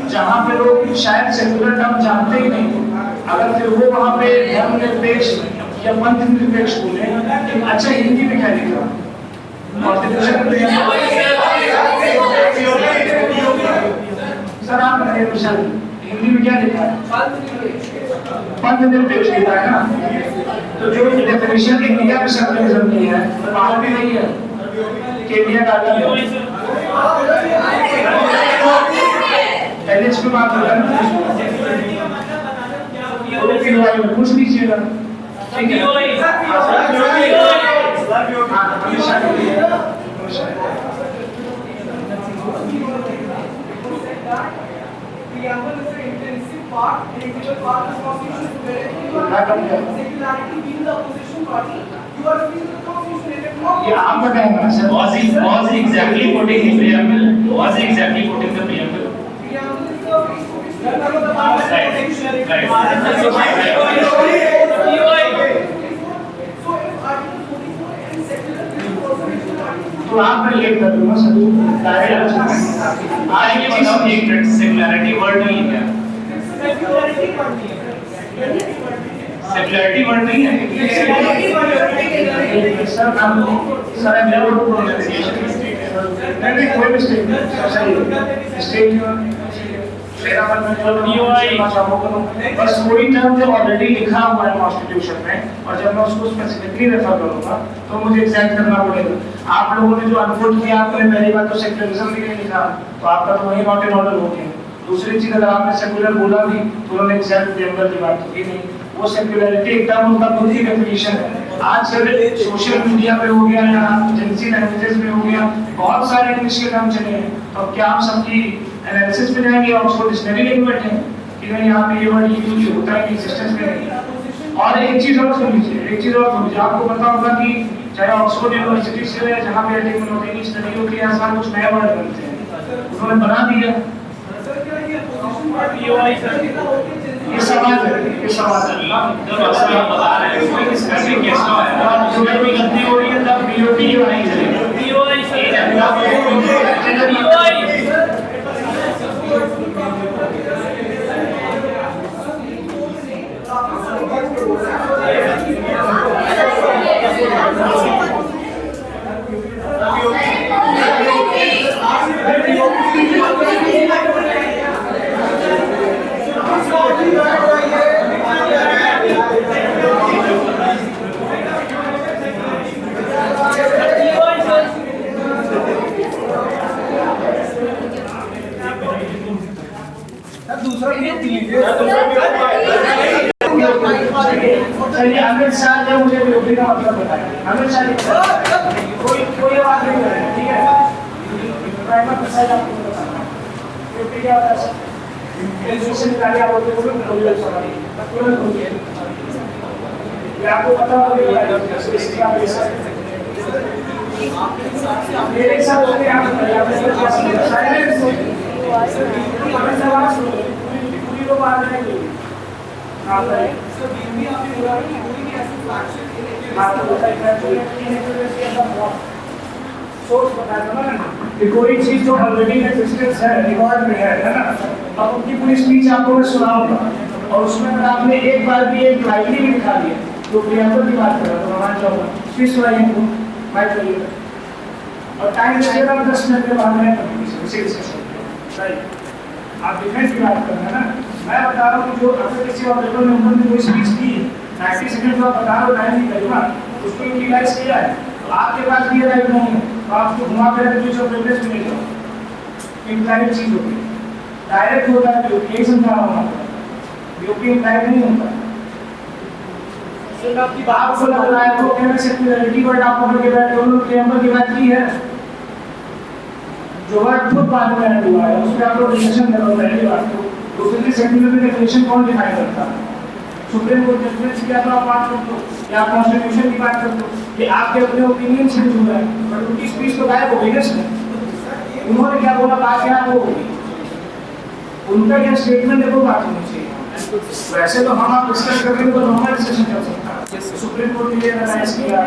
जहाँ पे लोग शायद सेक्युलर टर्म जानते ही नहीं, अगर फिर वो वहाँ पे धर्मनिरपेक्ष या पंथनिरपेक्ष बोले, अच्छा हिंदी में क्या लिखा? सर आप हिंदी में क्या लिखा है? पंथनिरपेक्ष लिखा है ना, तो जो डेफिनेशन इंडिया में सेक्युलरिज्म की है तो बाहर भी नहीं है कि इंडिया का पहले इसमें बात हो रहा है, पूछ लीजिएगा, ठीक है? आप बताएंगे sir, was he exactly quoting the preamble? Was he exactly quoting the preamble? तो आप रिलेट कर दूंगा सर, डायरेक्ट आज ये बताओ एक मिनट, सेक्युलरिटी वर्ड नहीं है, सेक्युलरिटी वर्ड नहीं है सर। सर नहीं कोई मिस्टेक नहीं, स्टेट बस कोई टर्म जो ऑलरेडी लिखा हुआ है कॉन्स्टिट्यूशन में, और जब मैं उसको स्पेसिफिकली रेफर करूंगा तो मुझे एग्जैक्ट करना पड़ेगा। आप लोगों ने जो अनकोट किया, आपने पहली बात तो सेक्युलरिज्म भी नहीं लिखा, तो आपका तो वही नॉट इन ऑर्डर हो गया। दूसरी चीज, अगर आपने सेक्युलर बोला भी तो उन्होंने एग्जैक्ट प्रियम्बल की बात की नहीं, वो सेक्युलरिटी एकदम उनका खुद ही डेफिनेशन है। आज सर सोशल मीडिया पे हो गया या एजेंसी लैंग्वेजेस में हो गया, बहुत सारे इंग्लिश के टर्म चले हैं, तो क्या आप सबकी एनालिसिस पे जाएंगे ऑक्सफोर्ड डिक्शनरी लेके बैठे कि नहीं यहाँ पे ये वर्ड यूज होता है एग्जिस्टेंस में नहीं। और एक चीज और सुन लीजिए, एक चीज और सुन लीजिए, आपको पता होगा कि चाहे ऑक्सफोर्ड यूनिवर्सिटी से जहाँ पे एटिमोलॉजी की स्टडी होती है, आसान कुछ नए वर्ड बनते हैं, उन्होंने बना दिया। ये सवाल है, ये सवाल है, आप बता रहे हैं इसका भी कैसा है, जो भी गलती हो रही है तब बीओपी की बनाई जाएगी। चलिए अमित शाह ने मुझे बीओपी का मतलब बताया। अमित शाह कोई बात नहीं करेगा, ठीक है? प्राइमर प्रेसाइड आपको बताना बीओपी क्या होता है। एजुकेशन कार्य आप लोगों को तुरंत हो गया। ये आपको पता होगा इसका पैसा मेरे साथ होते आप साइलेंस पूरी लोग आ जाएंगे आप सोच बताया था ना कि कोई चीज जो ऑलरेडी एग्जिस्टेंस है रिकॉर्ड में है ना, अब उनकी पूरी स्पीच आपको मैं सुनाऊंगा और उसमें अगर आपने एक बार भी एक लाइनली भी दिखा दिया तो प्रियंका की बात कर रहा तो मैं मान जाऊंगा स्पीच सुनाइए इनको माइक करिए और टाइम लगेगा 10 मिनट के बाद में इसी डिस्कशन राइट। आप डिफेंस की बात कर रहे हैं ना, मैं बता रहा हूँ जो अगर किसी और पेपर में उन्होंने कोई स्पीच की 90 सेकंड का बता रहा हूँ टाइम नहीं करूँगा उसको यूटिलाइज किया है तो आपके पास भी ये राइट नहीं है तो आपको घुमा कर बीच ऑफ प्रिविलेज में लेगा इनडायरेक्ट चीज होती है, डायरेक्ट होता है जो यही समझा रहा हूँ यूपी इनडायरेक्ट नहीं होता। सिर्फ आपकी बात को लग रहा है तो कहने से क्लियरिटी वर्ड आप पकड़ के बैठे उन्होंने प्रियंबल की बात की है जो वर्ड खुद बाद में ऐड हुआ है उस पर आप लोग डिस्कशन करो पहली बात तो दूसरी सेक्टर में डेफिनेशन कौन डिफाइन करता है, सुप्रीम कोर्ट जजमेंट किया तो आप बात कर दो या कॉन्स्टिट्यूशन की बात कर दो कि आपके अपने ओपिनियन से जुड़ा है बट उनकी स्पीच तो गायब हो गई ना। उन्होंने क्या बोला बात क्या हो गई, उनका क्या स्टेटमेंट है वो बात होनी चाहिए। वैसे तो हम आप डिस्कस कर रहे हैं तो नॉर्मल डिस्कशन कर सकता है, सुप्रीम कोर्ट ने ये एनालाइज किया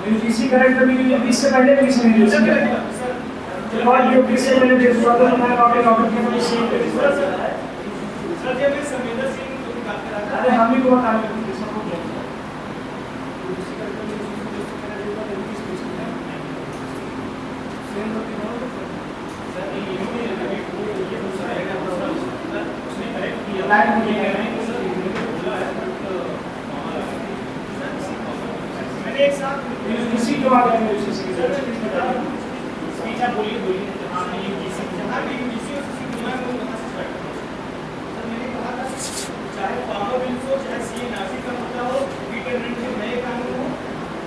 यूजीसी करंट में इससे पहले भी इसने यूज किया और यूपीसी मैंने देखा तो मैं ऑडिट के लिए सेम कर सर जब मैं समीर सिंह की बात कर रहा था अरे हम ही को बता रहे थे सबको क्या यूजीसी करंट में सेम सर ये दूसरा है उसने करेक्ट किया लाइन में है एक साथ यूजीसी जो आ गया है यूजीसी के स्पीच आप बोलिए हां यूजीसी जहां भी यूजीसी और सीसी दुनिया में कहां से स्टार्ट सर मैंने कहा था चाहे फार्मर बिल हो चाहे सीए नासिक का मुद्दा हो रिटर्न के नए कानून हो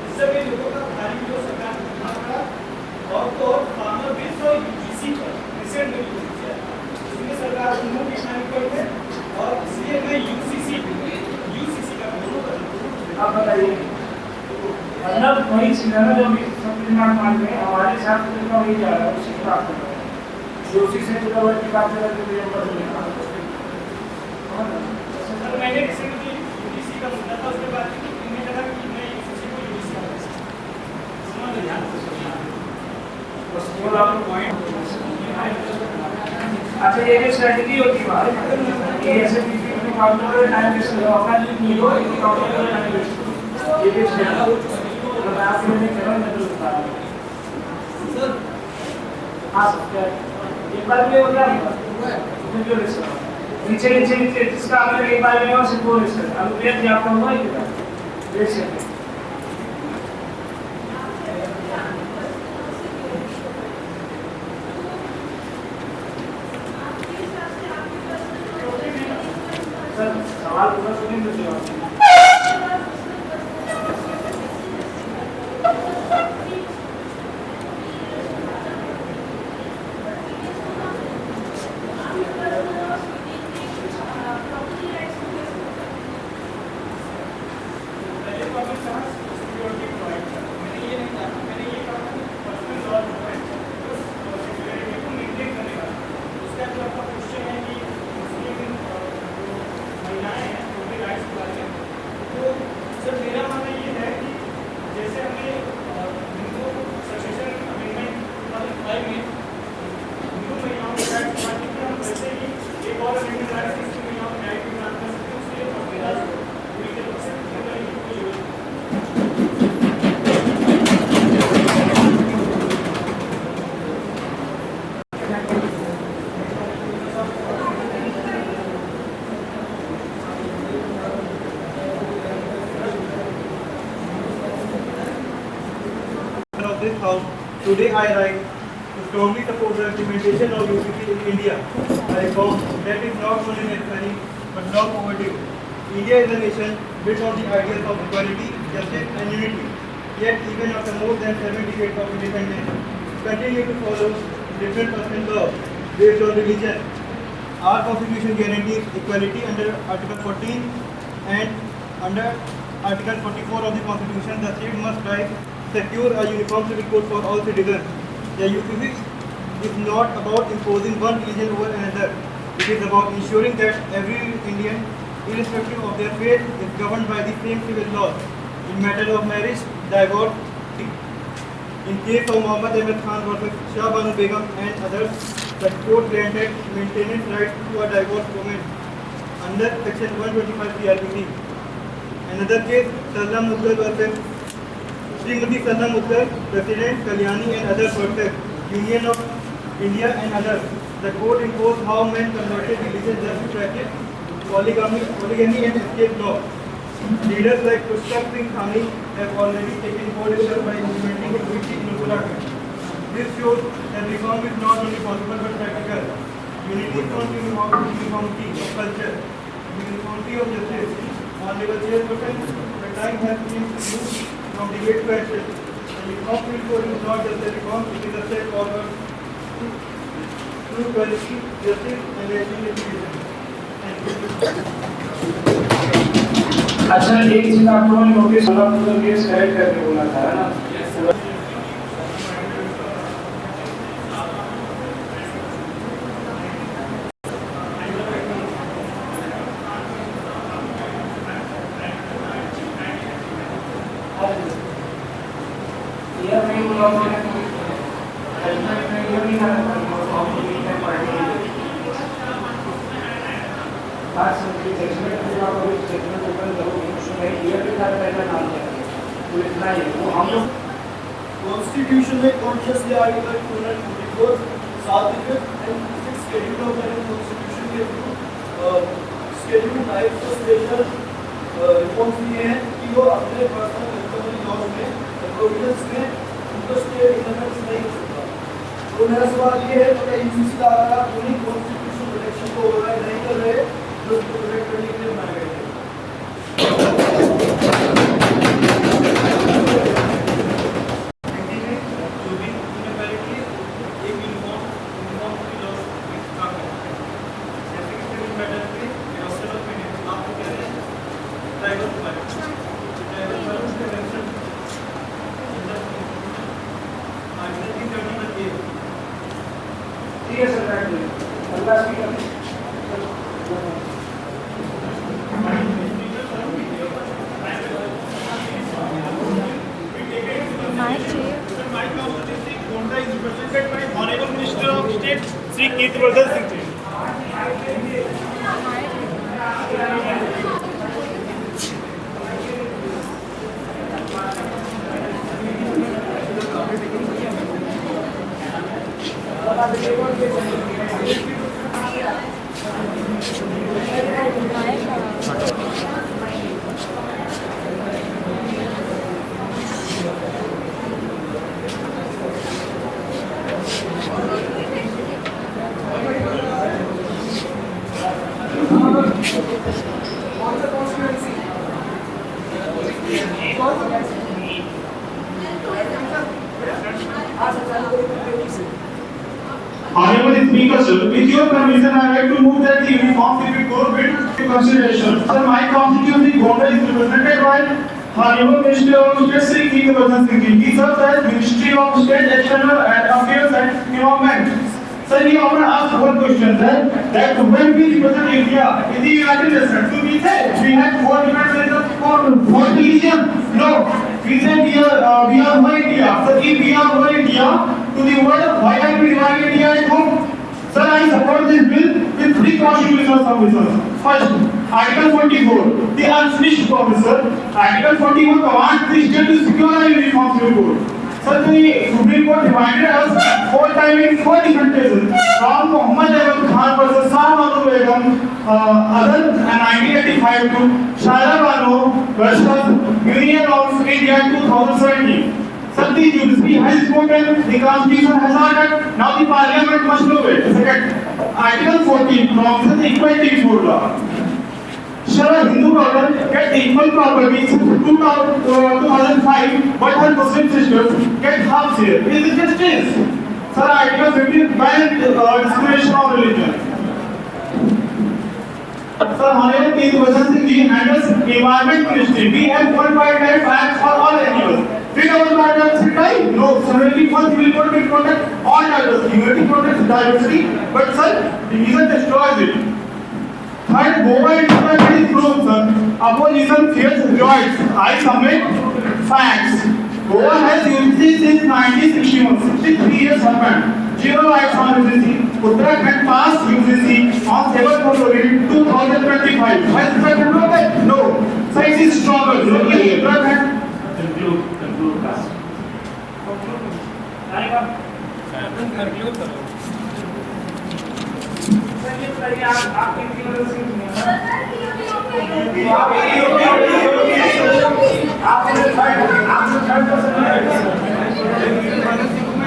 इस सभी लोगों का भारी जो सरकार ने उठा पड़ा और तो फार्मर बिल और यूजीसी पर रिसेंट में किया इसमें सरकार दोनों की शामिल करके और इसलिए मैं यूजीसी का दोनों का आप बताइए मतलब वही चीज है ना जो भी सब दिमाग मान रहे हमारे साथ तो वही जा रहा है उसी की बात कर रहे हैं जो उसी से जुड़ा हुआ की बात कर रहे हैं सर मैंने रिसेंटली यूजीसी का मुद्दा था उसके बाद इन्होंने कहा कि मैं यूजीसी को यूज कर समझ ध्यान बस वो आपको पॉइंट अच्छा ये भी स्ट्रेटजी होती है बात ये ऐसे पीपी में काउंटर टाइम वेस्ट करो अपना नहीं हो काउंटर टाइम वेस्ट ये भी स्ट्रेटजी आपके लिए करन में बता सर हां सर एक बार में हो गया जो नीचे नीचे नीचे जिसका आपने एक बार में और सिर्फ वो लिस्ट अब पेज भी आपको होगा ही देख सकते सर सवाल पूरा सुनेंगे तो जवाब How today I write to strongly support the implementation of UCP in India, a reform that is not only necessary but long overdue. India is a nation built on the ideas of equality, justice and unity. Yet even after more than 7 decades of independence, continue to follow different personal laws based on religion. Our constitution guarantees equality under Article 14 and under Article 44 of the Constitution. The state must strive to secure a uniform civil code for all citizens. The UCP is not about imposing one religion over another. It is about ensuring that every Indian, irrespective of their faith, is governed by the same civil laws. In matter of marriage, divorce, in case of Muhammad Ahmed Khan versus Shah Banu Begum and others, the court granted maintenance rights to a divorced woman under Section 125 CRPC. Another case, Sallam Mughal versus Srimati Sallam Mughal, President Kalyani and others versus Union of India and others. The court imposed how men converted religion just to practice polygamy and escape law. Leaders like Pushkar Singh Thani have already taken bold steps by implementing equity in Uttarakhand. This shows that reform is not only possible but practical. Unity is not uniformity of culture, uniformity of justice. Honorable Chairperson, the time has been moved from debate to action. The reform bill is not just a reform, it is a step forward to equality, justice and national education. Thank you. अच्छा एक चीज आप लोगों ने notice case correct करके बोला था है ना Constitution में consciously article 224 certificate and 6 schedule of the constitution के schedule types of special reforms दिए हैं कि वो अपने personal customary laws में provisions में उनको state independence नहीं कर सकता। तो मेरा सवाल ये है कि UCC का अगर आप उन्हीं constitutional protection को override नहीं कर रहे जो उसको protect करने के लिए बनाए गए थे। Honorable Minister of State, Sri Kirtivardan Singh. Honorable Speaker, sir, with your permission, I would like to move that the uniform civil code bid to consideration. Sir, my constituency Gonda is represented by Honorable Minister of State Sri Kirtivardan Singh. He serves as Ministry of State External Affairs and Environment. Sir, we want to ask one question, sir, that when we represent India in the United Nations, so we say we have 4 different religions for religion. No. We said we are one India. So if we are one India to the world, why are we dividing India into two? Sir, I support this bill with 3 constitutional provisions. First, Article 44, the unfinished provision. Article 41 commands the state to secure a uniform civil code. Sir, the Supreme Court divided us 4 times in 4 different cases. From Muhammad Ahmed Khan versus Shah Banu Begum, other 1985 to Shara Banu versus Union of India 2017. Sir, the judiciary has spoken, the constitution has ordered, now the parliament must do it. Second, Article 14 promises equality before law. Shall a Hindu daughter get equal property since 2005, but her Muslim sisters get half share? Is it justice? Sir, Article 15 bans discrimination of religion. Sir, Honorable P. Vasant Singh ji handles Environment Ministry. We have qualified acts for all animals. Did our biodiversity die? No. Similarly, first we will protect all diversity. Unity protects diversity, but sir, division destroys it. Third, Goa Internet is proved, sir. Opposition fears rejoice. I submit facts. Goa has UGC since 1961. 63 years happened. Zero rights on UGC. Uttarakhand passed UGC on 7th February 2025. Has Uttarakhand known that? No. So it is stronger. Uttarakhand. Conclude, class. conclude करो। Sir ये बताइए आप कितनी वजह से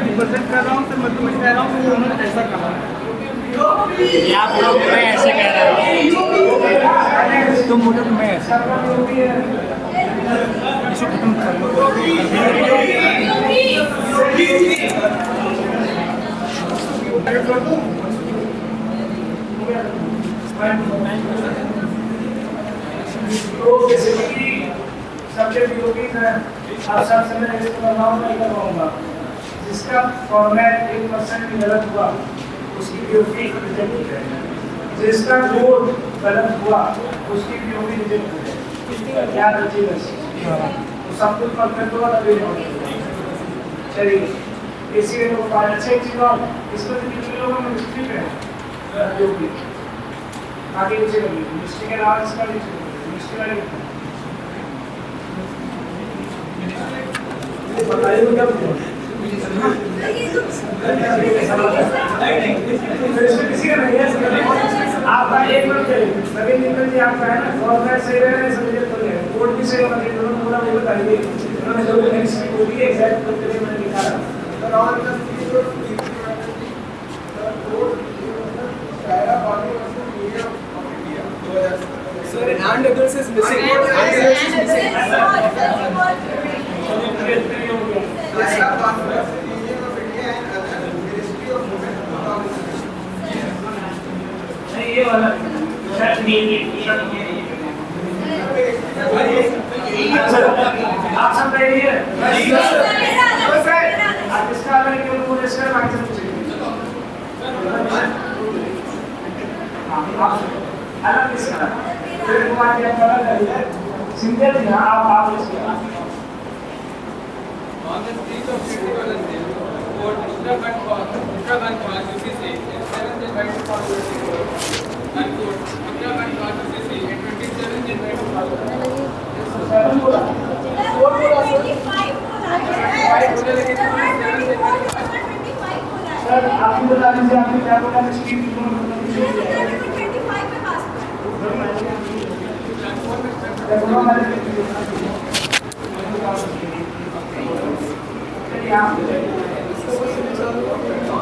represent कर रहा हूँ सर, मैं तुम्हें कह रहा हूँ कि उन्होंने ऐसा कहा। आप लोग मैं ऐसे कह रहा हूँ, तुम मुझे मैं ऐसा इसे खत्म कर लो। तो बेसिकली सब्जेक्ट यूपीज है, आप सबसे मैं इसको बनाऊँ नहीं कर पाऊँगा। जिसका फॉर्मेट 1% भी गलत हुआ उसकी पीओपी रिजेक्ट हो जाएगा, जिसका कोड गलत हुआ उसकी पीओपी रिजेक्ट हो जाएगा। क्या रचेगा तो सब कुछ परफेक्ट होगा तभी होगा। चलिए इसीलिए तो अच्छे चीज़ और इसको तो कितने लोगों में मिस्टेक है यूपी आगे पीछे करिए मिस्टेक के अलावा इसका भी मिस्टेक है। बताइए क्या आपका एक मिनट सभी निकल जी आपका है ना फॉर्मेट सही रहे समझे तो नहीं कोड भी सही होना चाहिए दोनों पूरा मुझे बताइए उन्होंने जो नेक्स्ट बोली है एग्जैक्ट करके मैंने लिखा है और Sir, hand address is missing. ये वाला आप सब रेडी है? आप इसका अलग केवल पूरे से बाकी सब चाहिए। अलग इसका फिर कुमार जी आप अलग करिए सिंगल जी आप इसका On the street of City Volunteer, for Uttarakhand Pass UCC, 7 January 2024, and for Uttarakhand Pass UCC, 27 January 2024. Sir आप ही बता दीजिए आपने क्या बोला स्ट्रीट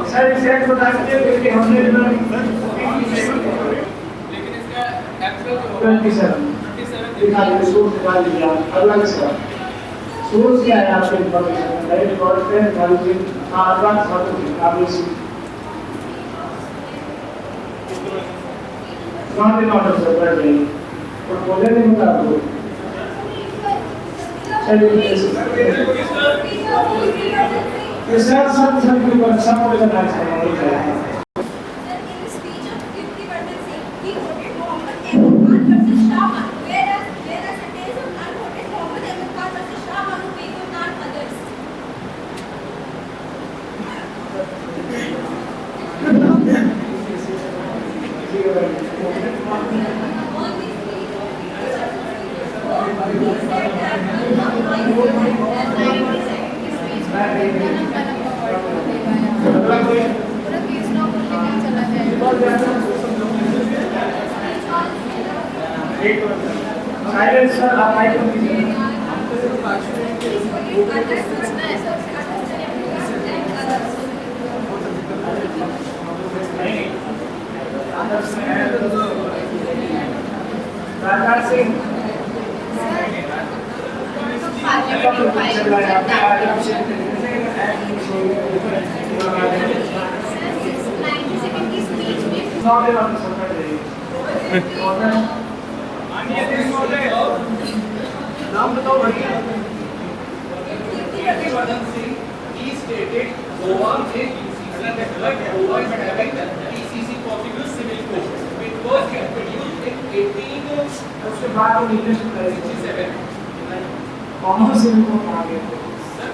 सर एग्जैक्ट बता दीजिए क्योंकि हमने लेकिन इसका एक्चुअल 27 दिखा दीजिए सोर्स दिखा दीजिए आप अलग से सोर्स क्या है आपके इंफॉर्मेशन राइट वर्ड पे निकाल दीजिए एडवांस वर्ड आप इसी not in order sir right और बोले नहीं बता दो चलिए ये सर सब कोई सब को करना चाहिए साइलेंस सर आप माइक राजनाथ सिंह चल रहा है आपका नाम बताओ भैया। Harshvardhan Singh he stated Goa is Goa is having the PCC possible civil code which was introduced in 1867. उसके बाद वो नीतीश कॉमन सिविल कोड आ गया सर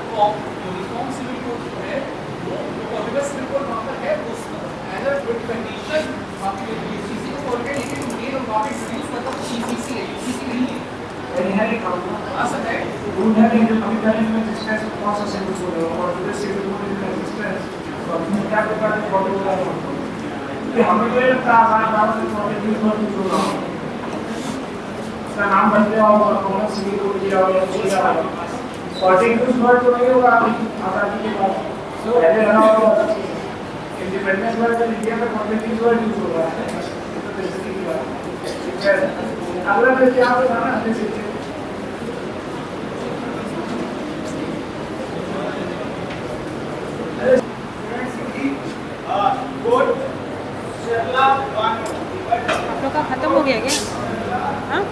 यूनिफॉर्म सिविल कोड जो है वो पॉसिबल सिविल कोड वहाँ पर है उसको एज अ गुड कंडीशन आपके यूसीसी को फॉरवर्ड लेकिन ये लोग वहाँ पे इंट्रोड्यूस मतलब सीसीसी है यूसीसी नहीं है है ही काम हाँ सर है रूल है कि जो अभी पहले में डिस्कस कौन सा सिविल कोड है और जो सिविल कोड का रेजिस्टेंस तो अपने क्या प्रकार के फॉलो हो रहा है कि हमें तो ये लगता है हमारे गांव में छोटे न्यूज़ में कुछ हो रहा है उसका नाम बदले और कौन सिविल कोड किया हो या कुछ किया हो सॉर्टिंग कुछ वर्ड तो नहीं होगा आजादी के बाद पहले लगा होगा इंडिपेंडेंस वर्ड का इंडिया में कौन न्यूज़ वर्ड यूज हो रहा है तो बेसिकली की बात है अगला फिर क्या होगा ना जैसे आप लोग का खत्म हो गया क्या? हाँ?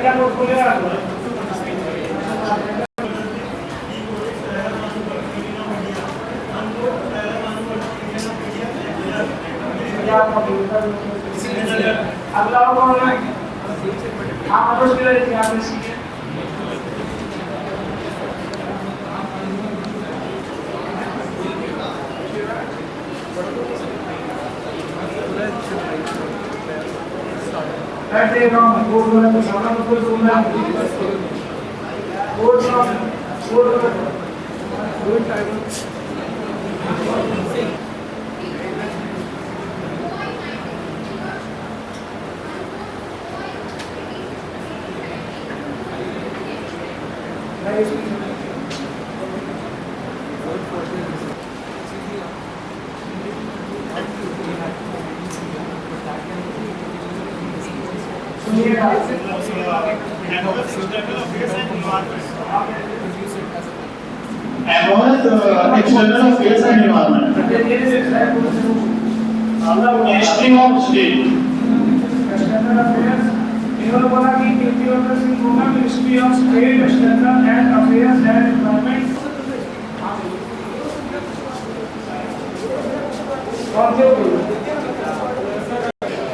क्या नोट बोलेगा अगला कौन है आप अप्रोच कर रहे थे आपने सीखे बैठे रहो बोल बोला तो सामने में कोई सुनना नहीं बोल time External affairs and environment. Ministry of State. External affairs. इन्होंने बोला कि कीर्तिवर्धन सिंह होगा ministry of state external and affairs and environment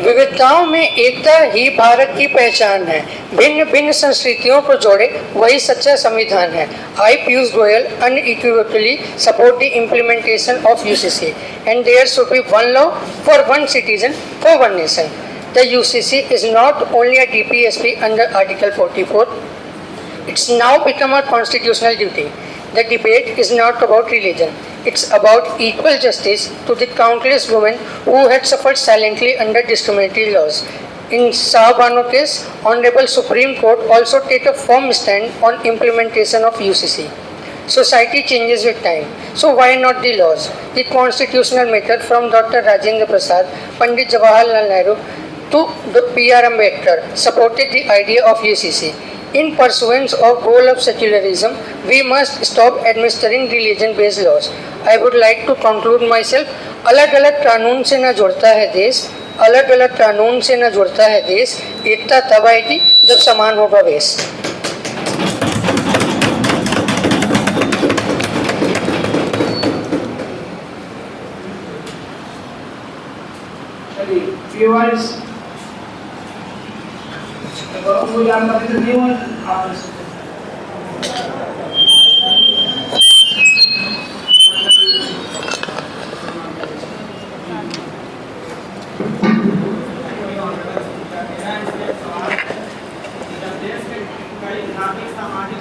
विविधताओं में एकता ही भारत की पहचान है। भिन्न भिन्न संस्कृतियों को जोड़े वही सच्चा संविधान है। I, Piyush Goyal, unequivocally support the implementation of UCC, and there should be one law for one citizen for one nation. The UCC is not only a DPSP under Article 44; it's now become a constitutional duty. The debate is not about religion. It's about equal justice to the countless women who had suffered silently under discriminatory laws. In Shah Bano case, Honorable Supreme Court also take a firm stand on implementation of UCC. Society changes with time, so why not the laws? The constitutional method from Dr. Rajendra Prasad, Pandit Jawaharlal Nehru to B.R. Ambedkar supported the idea of UCC. In pursuance of goal of secularism, we must stop administering religion-based laws. I would like to conclude myself. अलग-अलग कानून से न जुड़ता है देश, अलग-अलग कानून से न जुड़ता है देश, एकता तब आएगी जब समान होगा वेश। कोई जानकारी तो नहीं हुआ आपने देश के कई धार्मिक सामाजिक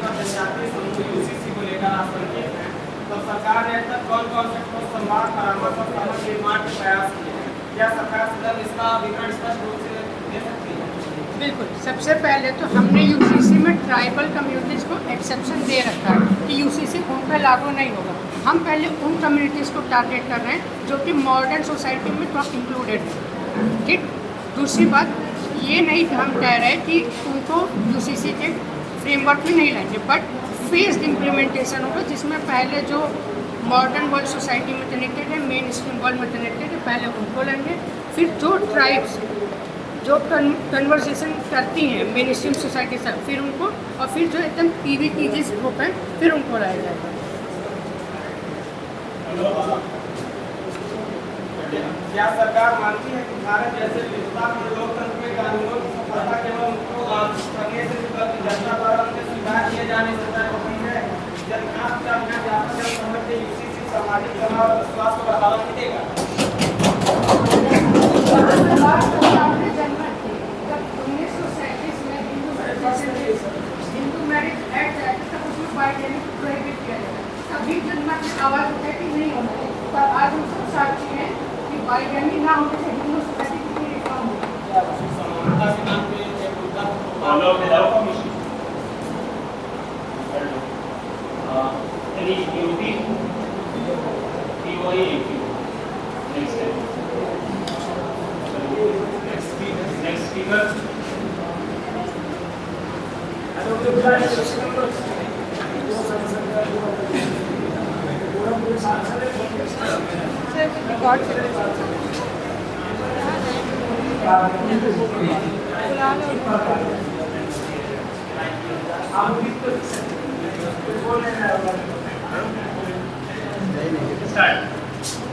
सरकार ने अब तक कौन कौन से ठोस संवाद परामर्श और कानून निर्माण के प्रयास किए हैं? क्या सरकार सदन इसका विवरण स्पष्ट रूप से दे सकती है? बिल्कुल। सबसे पहले तो हमने यूसीसी में ट्राइबल कम्युनिटीज़ को एक्सेप्शन दे रखा है कि यूसीसी उन पर लागू नहीं होगा। हम पहले उन कम्युनिटीज़ को टारगेट कर रहे हैं जो कि मॉडर्न सोसाइटी में थोड़ा इंक्लूडेड है। ठीक। दूसरी बात ये नहीं कि हम कह रहे हैं कि उनको यूसीसी के फ्रेमवर्क में नहीं लाएंगे, बट फेस्ड इम्प्लीमेंटेशन होगा, जिसमें पहले जो मॉडर्न वर्ल्ड सोसाइटी में कनेक्टेड है, मेन स्ट्रीम वर्ल्ड में कनेक्टेड है, पहले उनको लेंगे। फिर जो ट्राइब्स जो कन्वर्सेशन करती हैं मेन स्ट्रीम सोसाइटी से, फिर उनको, और फिर जो एकदम पीवीटीजी ग्रुप है, फिर उनको लाया जाएगा। क्या सरकार मानती है कि भारत जैसे विविधतापूर्ण लोकतंत्र में कानूनों की सफलता केवल उनको लागू करने से जनता द्वारा उनके स्वीकार किए जाने से तय होती है? समझते यूसीसी सामाजिक तनाव और विश्वास को बढ़ावा नहीं देगा? हिंदू मैरिज एक्ट है तब उसमें बाइगेमी प्रोहिबिट किया जाएगा। सभी जनमत में आवाज़ उठाई कि नहीं होना चाहिए, पर आज हम सब साक्षी हैं कि बाइगेमी ना होने से हिंदू सोसाइटी कितनी रिफॉर्म होगी। समानता के नाम पे एक मुद्दा follow without commission any unity POI next speaker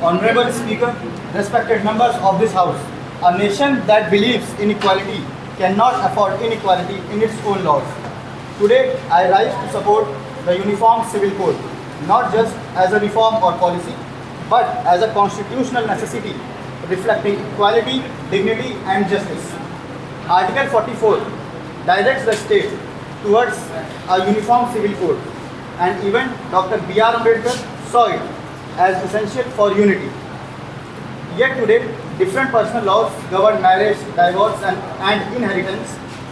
Honorable Speaker, respected members of this House, a nation that believes in equality cannot afford inequality in its own laws. Today, I rise to support the Uniform Civil Code, not just as a reform or policy, but as a constitutional necessity reflecting equality, dignity and justice. Article 44 directs the state towards a uniform civil code, and even Dr. B.R. Ambedkar saw it as essential for unity. Yet today, different personal laws govern marriage, divorce and inheritance,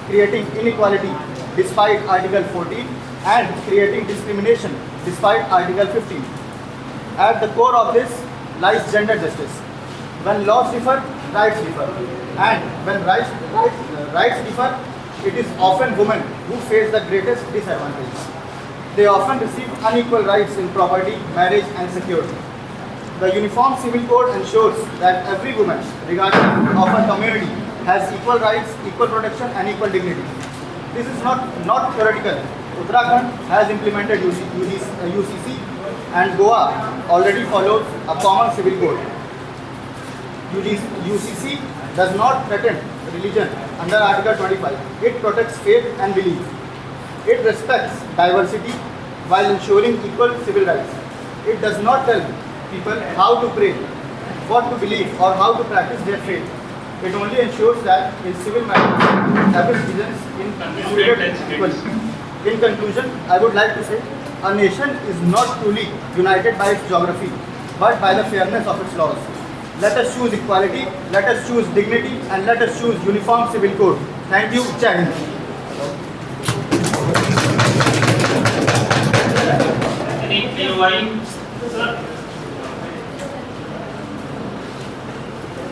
creating inequality despite Article 14 and creating discrimination despite Article 15. At the core of this lies gender justice. When laws differ, rights differ. And when rights differ, it is often women who face the greatest disadvantage. They often receive unequal rights in property, marriage and security. The Uniform Civil Code ensures that every woman, regardless of her community, has equal rights, equal protection and equal dignity. This is not theoretical. Uttarakhand has implemented UCC and Goa already follows a common civil code. UCC does not threaten religion under Article 25. It protects faith and belief. It respects diversity while ensuring equal civil rights. It does not tell people how to pray, what to believe or how to practice their faith. It only ensures that in civil matters, every citizen is treated equally. In conclusion, I would like to say, a nation is not truly united by its geography, but by the fairness of its laws. Let us choose equality, let us choose dignity, and let us choose uniform civil code. Thank you. Jai Hind. any POI, sir?